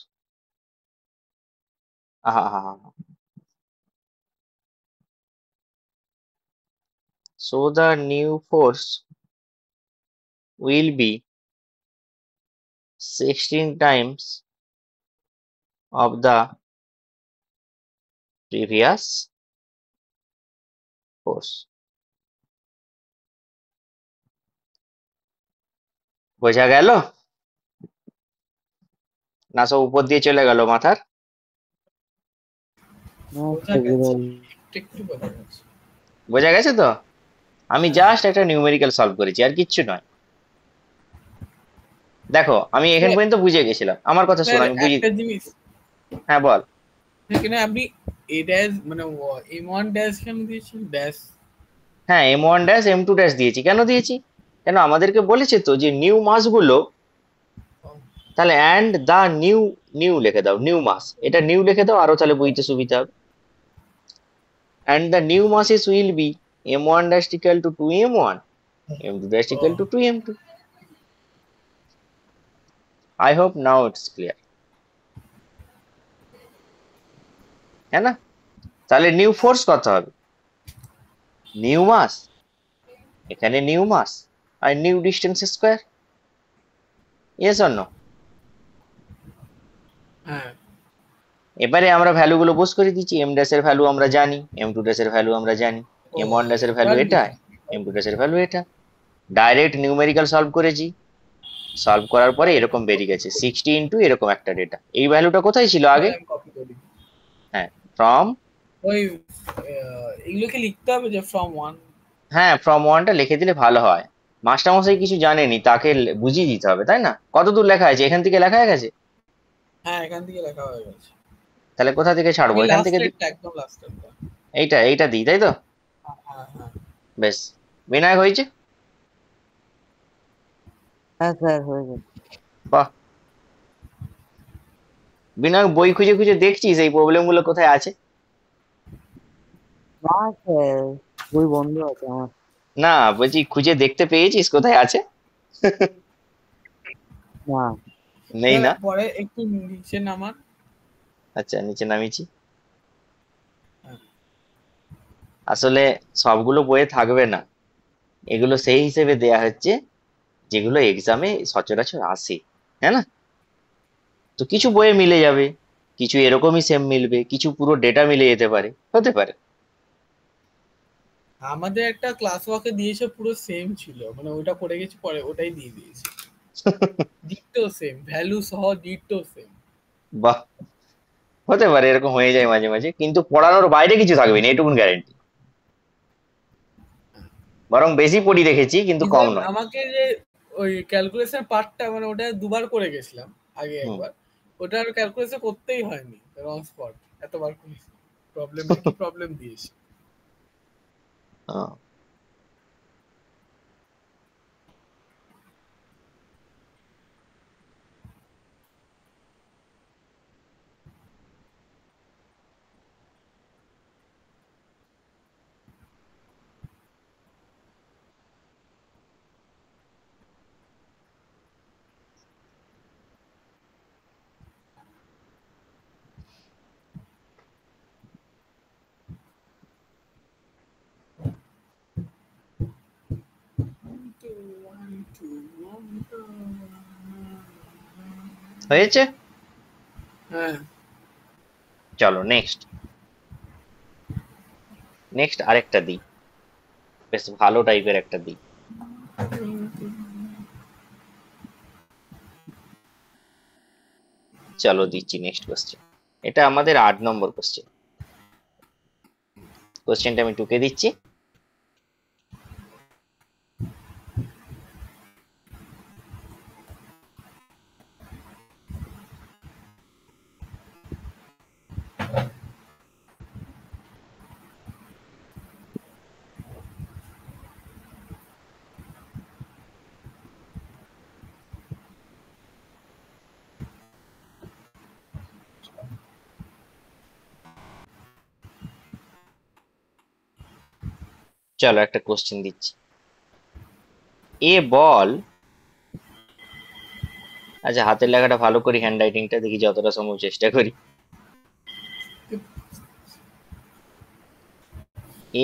so the new force will be 16 times of the previous force. বোঝা গেল না? সব উপর দিয়ে চলে গেল মাথার? বোঝা গেছে, একটু বোঝা গেছে। বোঝা গেছে তো? আমি জাস্ট একটা নিউমেরিক্যাল সলভ করেছি, আর কিচ্ছু নয়। দেখো আমি এখান পর্যন্ত বুঝে গেছিলাম, আমার কথা শোনো, আমি বুঝি। একটা জিনিস, হ্যাঁ বল। এখানে আপনি এ ড্যাশ মানে m1 ড্যাশ কেন দিয়েছেন ড্যাশ? হ্যাঁ m1 ড্যাশ m2 ড্যাশ দিয়েছি, কেন দিয়েছি, কেন আমাদেরকে বলেছে তো যে নিউ মাস গুলো, তাহলে অ্যান্ড দা নিউ, নিউ লিখে দাও, নিউ মাস, এটা নিউ লিখে দাও, আরো তাহলে বুঝতে সুবিধা হবে। And the new মাসেস will be, m1 dash equal to 2m1, m2 dash equal to 2m2. I hope now it's clear. है ना? তাহলে নিউ ফোর্স কত হবে? নিউ মাস, এখানে নিউ মাস আর new distance square. Yes or no? হ্যাঁ এবারে আমরা ভ্যালু গুলো বস করে দিচ্ছি। এম ড্যাশ এর ভ্যালু আমরা জানি, এম টু ড্যাশ এর ভ্যালু আমরা জানি, এম ওয়ান ড্যাশ এর ভ্যালু এবার এটা, বুঝি। এম টু ড্যাশ এর ভ্যালু এটা। ডাইরেক্ট নিউমেরিক্যাল সলভ করেছি, সলভ করার পরে এরকম বেরিয়ে গেছে 60 ইন্টু এরকম একটা ডেটা। এই ভ্যালুটা কোথায় ছিল আগে? আমি কপি করি। হ্যাঁ, ফ্রম, ওই এগুলোকে লিখতে হবে যে ফ্রম ওয়ান। হ্যাঁ ফ্রম ওয়ানটা লিখে দিলে ভালো হয়। মাস্টারমশাই কিছু জানেনি, তাকে বুঝিয়ে দিতে হবে, তাই না? কত দূর লেখা আছে? এখান থেকে লেখা হয়ে গেছে। হ্যাঁ এখান থেকে লেখা হয়ে গেছে। তাহলে কোথা থেকে ছাড়বো? আমি এখান থেকে দিই, লাস্টেরটা একদম লাস্টেরটা। এইটা দিই, তাই তো? হ্যাঁ হ্যাঁ বেশ, বিনায়ক হয়েছে। হ্যাঁ স্যার হয়ে গেছে। বাহ, বিনায়ক বই খুঁজে খুঁজে দেখছিস এই প্রবলেম গুলো কোথায় আছে? না স্যার, বই বন্ধ আছে আমার। না বলছি, খুঁজে দেখতে পেয়েছিস কোথায় আছে? না। নেই না? পরে একটু নিচে নামান। আচ্ছা, নিচে নামিয়েছি। হ্যাঁ। আসলে সবগুলো বইয়ে থাকবে না, এগুলো সেই হিসেবে দেয়া হচ্ছে যেগুলো এক্সামে সচরাচর আসে, হ্যাঁ না? তো কিছু বইয়ে মিলে যাবে, কিছু এরকমই সেম মিলবে, কিছু পুরো ডেটা মিলে যেতে পারে, হতে পারে। আমাদের একটা ক্লাস ওয়ার্কে দিয়েছে পুরো সেম ছিল, মানে ওটা করে গেছি পরে ওটাই দিয়ে দিয়েছে। ডিটো সেম, ভ্যালু সহ ডিটো সেম। বাহ, হতে পারে, এরকম হয়ে যায় মাঝে মাঝে, কিন্তু পড়ানোর বাইরে কিছু থাকবে না, এটুকুন গ্যারেন্টি। বরং বেশি পড়ি রেখেছি, কিন্তু কম ইভেন নয়। আমাকে যে ওই ক্যালকুলেশন পার্টটা, মানে ওটা দুবার করে গেছিলাম আগে হুম। একবার, ওটা আর ক্যালকুলেশন করতেই হয়নি, রং স্পট এতবার করেছি। প্রবলেম একই প্রবলেম দিয়েছে। হ্যাঁ। হয়েছে। হ্যাঁ চলো নেক্সট, আরেকটা দিই, বেশ ভালো টাইপের একটা দিই। চলো দিচ্ছি নেক্সট কোশ্চেন। এটা আমাদের 8 নম্বর কোশ্চেন। কোশ্চেনটা আমি টুকে দিচ্ছি। চলো একটা কোশ্চেন দিচ্ছি। এ বল, আচ্ছা হাতের লেখাটা ভালো করি, হ্যান্ড রাইটিংটা দেখি যতটা সম্ভব চেষ্টা করি।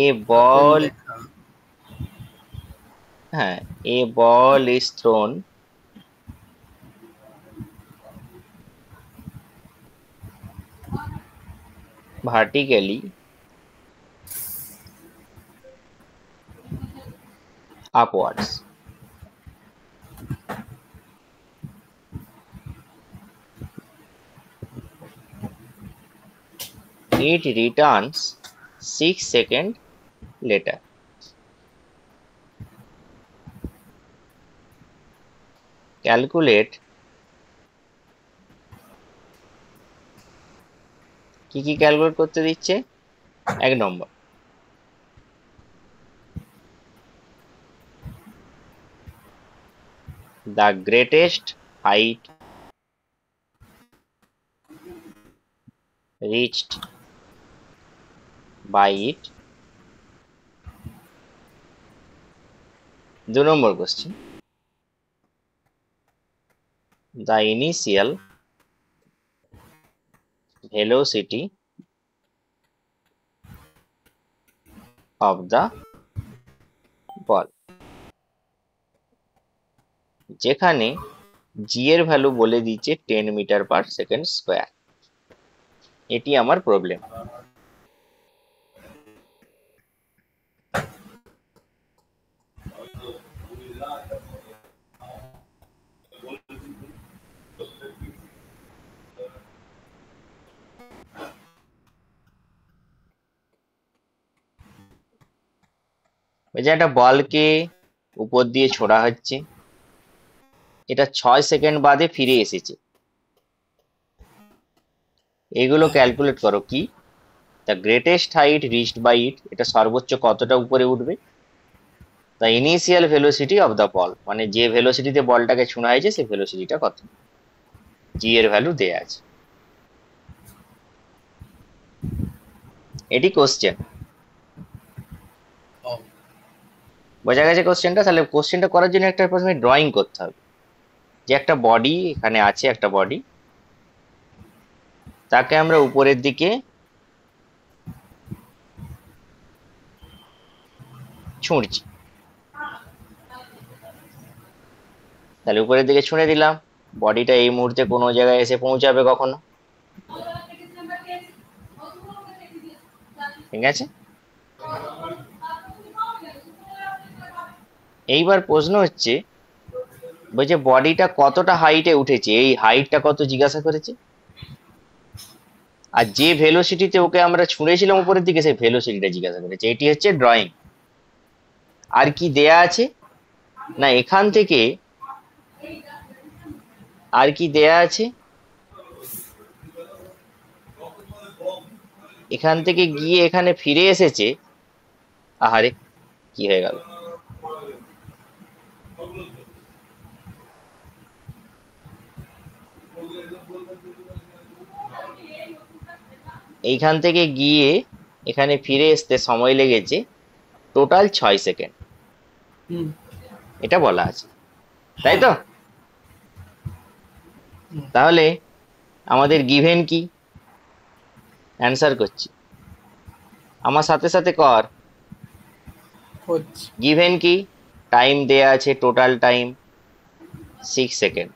এ বল, হ্যাঁ, a ball is thrown vertically upwards. It returns 6 seconds later. Calculate কি কি ক্যালকুলেট করতে দিচ্ছে? 1 নম্বর, the greatest height reached by it 2 number question, the initial velocity of the ball, যেখানে জি এর ভ্যালু বলে দিচ্ছে 10 মিটার পার সেকেন্ড স্কোয়ার। এটি আমার প্রবলেম। ওই যে একটা বলকে উপর দিয়ে ছোড়া হচ্ছে, এটা 6 সেকেন্ড বাদে ফিরে এসেছে, এগুলো ক্যালকুলেট করো। কি the greatest height reached by it, এটা সর্বোচ্চ কতটা উপরে উঠবে। The initial velocity of the ball, মানে যে ভেলোসিটিতে বলটাকে ছোঁড়া হয়েছে সেই ভেলোসিটিটা কত, জি এর ভ্যালু দেয়া আছে। এটি কোশ্চেন, বোঝা গেছে কোশ্চেনটা? তাহলে কোশ্চেনটা করার জন্য একটা প্রথমে ড্রয়িং করতে হবে, যে একটা বডি এখানে আছে, একটা বডি, তাকে আমরা উপরের দিকে ছুঁড়ছি। তাহলে উপরের দিকে ছুঁড়ে দিলাম, বডিটা এই মুহূর্তে কোনো জায়গায় এসে পৌঁছাবে কখনো, ঠিক আছে? এইবার প্রশ্ন হচ্ছে, বলছে বডিটা কতটা হাইটে উঠেছে, এই হাইটটা কত জিজ্ঞাসা করেছে, আর যে ভেলোসিটিতে ওকে আমরা ছুঁড়েছিলাম উপরের দিকে সেই ভেলোসিটিটা জিজ্ঞাসা করেছে। এটি হচ্ছে ড্রয়িং। আর কি দেয়া আছে না, এখান থেকে আর কি দেয়া আছে, এখান থেকে গিয়ে এখানে ফিরে এসেছে। আহারে, কি হয়ে গেল? এইখান থেকে গিয়ে এখানে ফিরে আসতে সময় লেগেছে টোটাল 6 সেকেন্ড, এটা বলা আছে, তাই তো? তাহলে আমাদের গিভেন কি, অ্যান্সার করছি, আমার সাথে সাথে কর। গিভেন কি, টাইম দেয়া আছে, টোটাল টাইম 6 সেকেন্ড,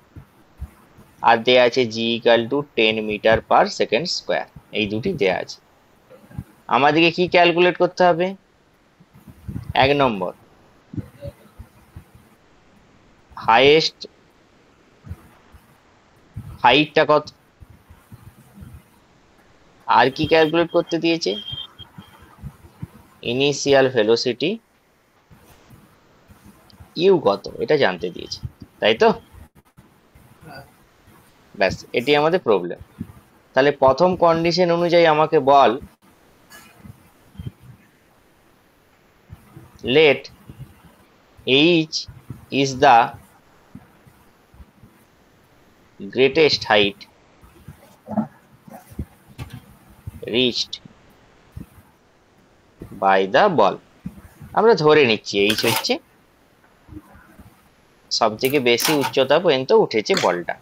আর দেয়া আছে g equal to 10 metre per second square, এই দুটি দেয়া আছে। আমাদেরকে কি ক্যালকুলেট করতে হবে? 1 নম্বর, হাইয়েস্ট হাইটটা কত, আর কি ক্যালকুলেট করতে দিয়েছে, ইনিশিয়াল ভেলোসিটি ইউ কত, এটা জানতে দিয়েছে, তাই তো? ব্যাস, এটি আমাদের প্রবলেম। তাহলে প্রথম কন্ডিশন অনুযায়ী আমাকে বল, let h is the greatest height reached by the ball, আমরা ধরে নিচ্ছি h হচ্ছে সব থেকে বেশি উচ্চতা পর্যন্ত উঠেছে বলটা।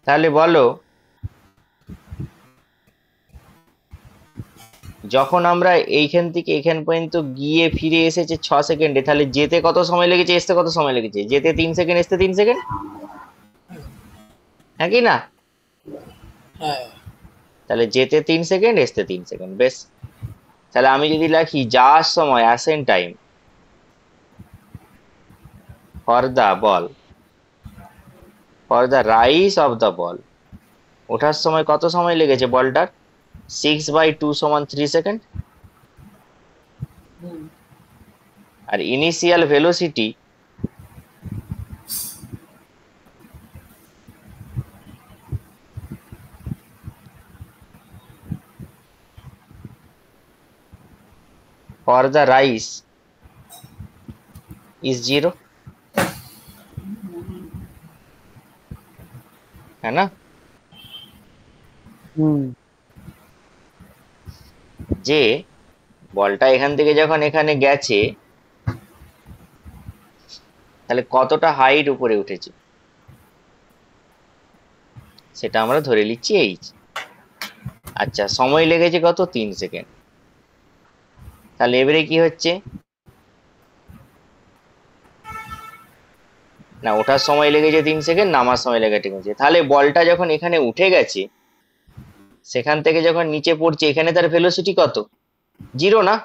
তাহলে বলো, যখন আমরা এইখান থেকে এখান পর্যন্ত গিয়ে ফিরে এসেছে 6 সেকেন্ডে, তাহলে যেতে কত সময় লেগেছে, আসতে কত সময় লেগেছে? যেতে 3 সেকেন্ড, আসতে 3 সেকেন্ড, হ্যাঁ কি না? তাহলে যেতে 3 সেকেন্ড, আসতে 3 সেকেন্ড, বেশ। তাহলে আমি যদি লিখি যাওয়ার সময় ascent time for the ball, for the rise of the ball, ওঠার সময় কত সময় লেগেছে বলটার, 6/2 সমান 3 সেকেন্ড। আর initial velocity for the rise is 0, है ना? যে বলটা এখান থেকে যখন এখানে গেছে তাহলে কতটা হাইট উপরে উঠেছে সেটা আমরা ধরে নিচ্ছি এইচ। আচ্ছা, সময় লেগেছে কত? 3 সেকেন্ড। তাহলে এবারে কি হচ্ছে না, ওঠার সময় লেগেছে 3 সেকেন্ড, নামার সময় লেগে ঠিক আছে। তাহলে বলটা যখন এখানে উঠে গেছে সেখান থেকে যখন নিচে পড়ছে এখানে তার ভেলোসিটি কত? 0 না?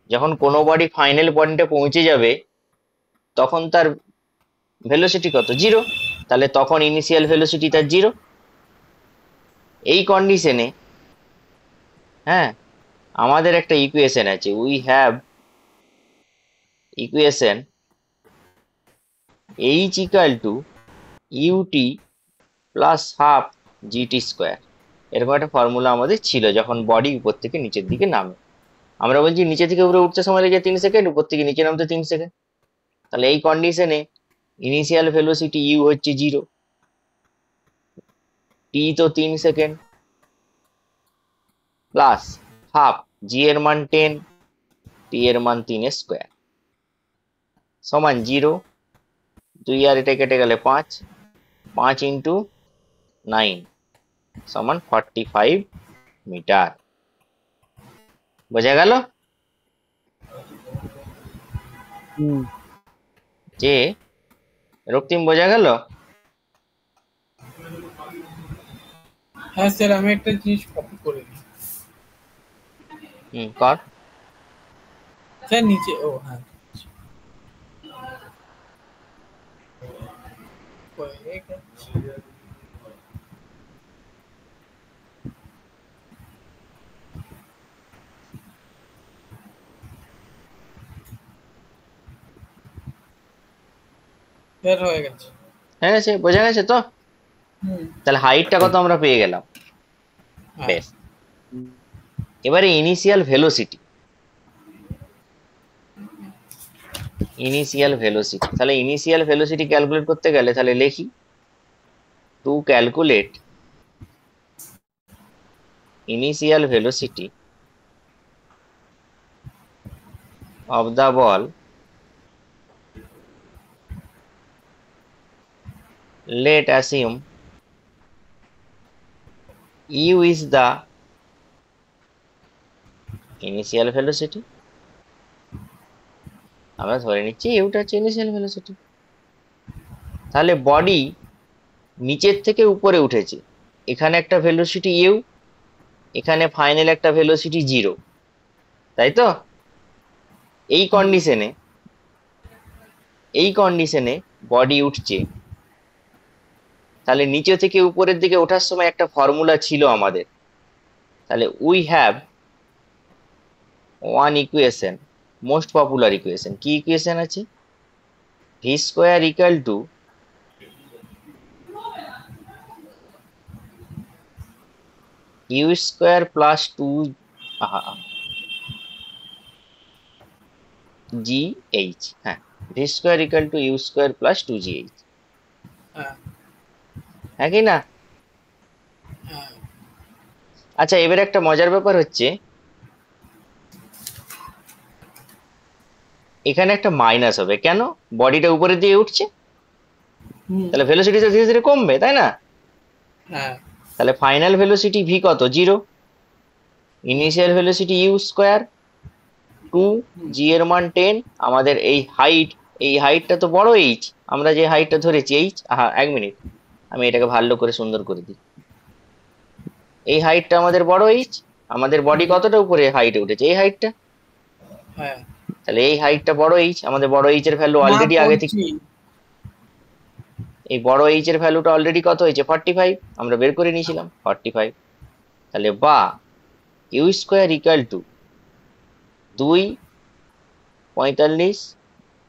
যখন কোনো বডি ফাইনাল পয়েন্টে পৌঁছে যাবে তখন তার ভেলোসিটি কত? 0। তাহলে তখন ইনিশিয়াল ভেলোসিটি তার 0। এই কন্ডিশনে হ্যাঁ আমাদের একটা ইকুয়েশন আছে, we have equation h equal to u t plus half g t square. এরকম একটা ফর্মুলা আমাদের ছিল যখন বডি উপর থেকে নিচের দিকে নামে। আমরা বলছি নিচে থেকে উপরে উঠতে সময় লেগে 3 সেকেন্ড, উপর থেকে নিচে নামতে 3 সেকেন্ড। তাহলে এই কন্ডিশনে ইনিশিয়াল ভেলোসিটি ইউ হচ্ছে 0, টি তো 3 সেকেন্ড, প্লাস হাফ জি এর মান 10, টি এর মান 3 স্কোয়ার সমান 0। 2 আর এটা কেটে গেলে 5, 5 ইন্টু 9 সমান 45 মিটার। বোঝা গেল যে রক্তিম? বোঝা গেল? হ্যাঁ স্যার, আমি একটা জিনিস কপি করে নিই কর। স্যার নিচে। ও হ্যাঁ, হয়ে গেছে। স্যার হয়ে গেছে। হ্যাঁ, সে বোঝা গেছে তো? তাহলে হাইটটা কত আমরা পেয়ে গেলাম। হ্যাঁ। বেশ, এবারে ইনিশিয়াল ভেলোসিটি। তাহলে ইনিশিয়াল ভেলোসিটি ক্যালকুলেট করতে গেলে তাহলে লিখি, to calculate initial velocity of the ball let assume u is the initial velocity। আমরা ধরে নিচ্ছি ইউটা হচ্ছে ইনিশিয়াল ভেলোসিটি। তাহলে বডি নিচের থেকে উপরে উঠেছে, এখানে একটা ভেলোসিটি ইউ, এখানে ফাইনাল একটা ভেলোসিটি 0, তাই তো? এই কন্ডিশনে বডি উঠছে। তাহলে নিচে থেকে উপরের দিকে ওঠার সময় একটা ফর্মুলা ছিল আমাদের। তাহলে we have one equation, most popular equation. কি ইকুয়েশন আছে? V square equal to U square plus 2 G H. হ্যাঁ, V square equal to U square plus 2 G H. হ্যাঁ কি না? আচ্ছা, এবার একটা মজার ব্যাপার হচ্ছে, এখানে একটা মাইনাস হবে। কেন? বডিটা উপরের দিকে উঠছে, তাহলে ভেলোসিটিটা ধীরে ধীরে কমবে, তাই না? তাহলে ফাইনাল ভেলোসিটি ভি কত? 0। ইনিশিয়াল ভেলোসিটি ইউ স্কোয়ার, 2, জি এর মান 10। আমাদের এই হাইটটা তো বড় এইচ, আমরা যে হাইটটা ধরেছি এইচ। এক মিনিট, আমি এটাকে ভালো করে সুন্দর করে দিই। এই হাইটটা আমাদের বড় এইচ, আমাদের বডি কতটা উপরে হাইটে উঠেছে? এই হাইটটা। তাহলে এই হাইটটা বড় এইচ, আমাদের বড় এইচ এর ভ্যালু অলরেডি আগে থেকে, এই বড় এইচ এর ভ্যালুটা অলরেডি কত হয়েছে? 45, আমরা বের করে নিয়েছিলাম 45। তাহলে বা ইউ স্কোয়ার ইকুয়াল টু 2, 45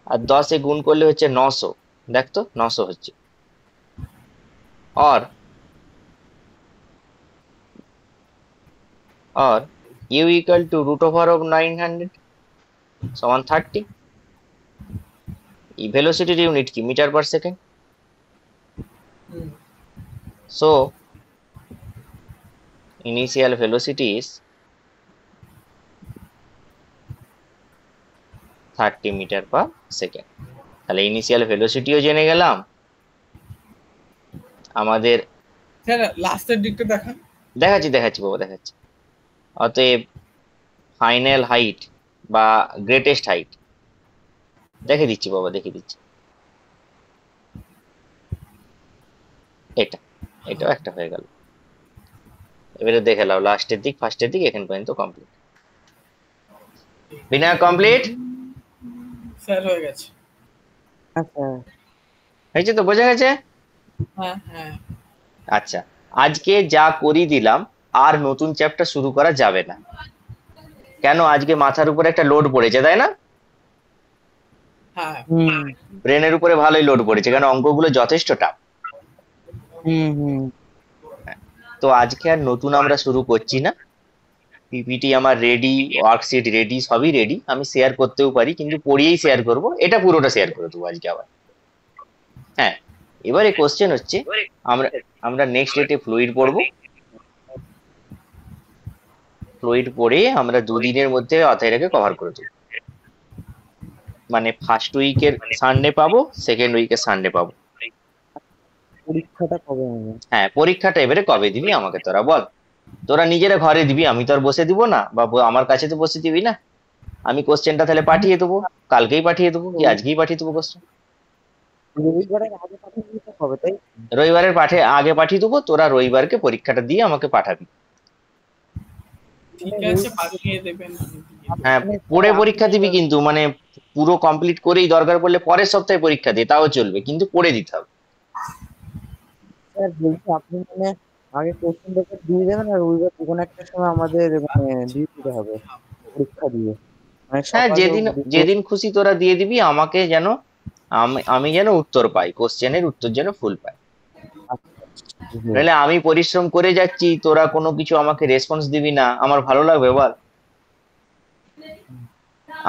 আর 10 এ গুণ করলে হচ্ছে 900। দেখতো 900 হচ্ছে। और u equal to root over of 900 সমান 30। এই ভেলোসিটির ইউনিট কি? Metre per second. So initial velocity is 30 metre per second. তাহলে ইনিশিয়াল ভেলোসিটিও জেনে গেলাম, আমাদের স্যার লাস্টের দিকটা দেখান। দেখাচ্ছি বাবা, দেখাচ্ছি। অতএব ফাইনাল হাইট বা গ্রেটেস্ট হাইট দেখে দিচ্ছি বাবা, দেখে দিচ্ছি। এটা এটাও একটা হয়ে গেল। এবারে দেখে নাও লাস্টের দিক, ফার্স্টের দিক এখান পর্যন্ত কমপ্লিট। বিনা কমপ্লিট স্যার হয়ে গেছে। আচ্ছা হয়েছে তো, বোঝা গেছে? হ্যাঁ হ্যাঁ আচ্ছা, আজকে যা করি দিলাম, আর নতুন চ্যাপ্টার শুরু করা যাবে না। কেন? আজকে মাথার উপরে একটা লোড পড়েছে, তাই না? হ্যাঁ হুম ব্রেনের উপরে ভালোই লোড পড়েছে, কারণ অঙ্কগুলো যথেষ্ট টাফ। হুম হুম তো আজকে আর নতুন আমরা শুরু করছি না। পিপিটি আমার রেডি, ওয়ার্কশিট রেডি, সবই রেডি। আমি শেয়ার করতেও পারি, কিন্তু পড়িয়েই শেয়ার করব। এটা পুরোটা শেয়ার করে দেবো আজকে আবার। হ্যাঁ, এবারে কোশ্চেন হচ্ছে, আমরা আমরা নেক্সট ডেটে ফ্লুইড পড়বো। ফ্লুইড পড়ে আমরা দুদিনের মধ্যে অধ্যায়টাকে কভার করে দেবো। মানে ফার্স্ট উইকের সানডে পাবো, সেকেন্ড উইকের সানডে পাবো। পরীক্ষাটা কবে হবে? হ্যাঁ, পরীক্ষাটা এবারে কবে দিবি আমাকে তোরা বল। তোরা নিজেরা ঘরে দিবি, আমি তো আর বসে দিব না, বা আমার কাছে তো বসে দিবি না। আমি কোশ্চেনটা তাহলে পাঠিয়ে দেবো, কালকেই পাঠিয়ে দেবো, কি আজকেই পাঠিয়ে দেবো কোশ্চেন। রবিবারের আগে পাঠিয়ে দিতে হবে তাই? রবিবারের আগে পাঠিয়ে দেবো, তোরা রবিবারকে পরীক্ষাটা দিয়ে আমাকে পাঠাবি। ঠিক আছে, পাঠিয়ে দেবেন। হ্যাঁ, পড়ে পরীক্ষা দিবি কিন্তু, মানে পুরো কমপ্লিট করেই দরকার পড়লে পরের সপ্তাহে পরীক্ষা দিয়ে তাও চলবে, কিন্তু পড়ে দিতে হবে। স্যার বলছি আপনি মানে আগে কোশ্চেন পেপার দিয়ে দেবেন, আর রবিবার কোনো একটা সময় আমাদের মানে দিয়ে দিতে হবে পরীক্ষা দিয়ে, মানে হ্যাঁ, সকালে যেদিন যেদিন খুশি তোরা দিয়ে দিবি আমাকে, যেন আমি যেন উত্তর পাই, কোশ্চেনের উত্তর যেন ফুল পাই। নাহলে আমি পরিশ্রম করে যাচ্ছি, তোরা কোনো কিছু আমাকে রেসপন্স দিবি না, আমার ভালো লাগবে বল?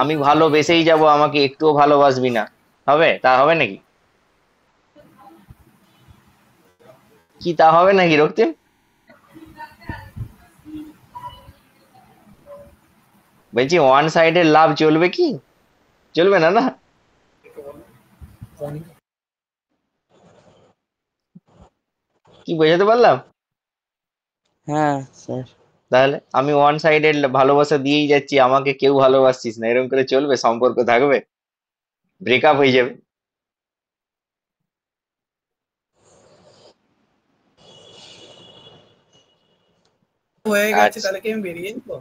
আমি ভালোবেসেই যাব, আমাকে একটুও ভালোবাসবি না, হবে? তা হবে নাকি? কি তা হবে নাকি রক্তিম? বলছি ওয়ান সাইডের লাভ চলবে কি? চলবে না, না? কি বোঝাতে পারলাম? হ্যাঁ স্যার। তাহলে আমি ওয়ান সাইডের ভালোবাসা দিয়েই যাচ্ছি, আমাকে কেউ ভালোবাসছিস না, এরকম করে চলবে? সম্পর্ক থাকবে? ব্রেকআপ হয়ে যাবে। হয়ে গেছে, আচ্ছা, তাহলে কি আমি বেরিয়ে যাবো?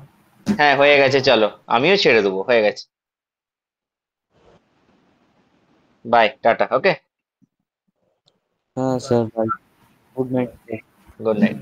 হ্যাঁ হয়ে গেছে, চলো আমিও ছেড়ে দেবো, হয়ে গেছে। বাই, টাটা, ওকে। হ্যাঁ sir, bye, good night. Good night.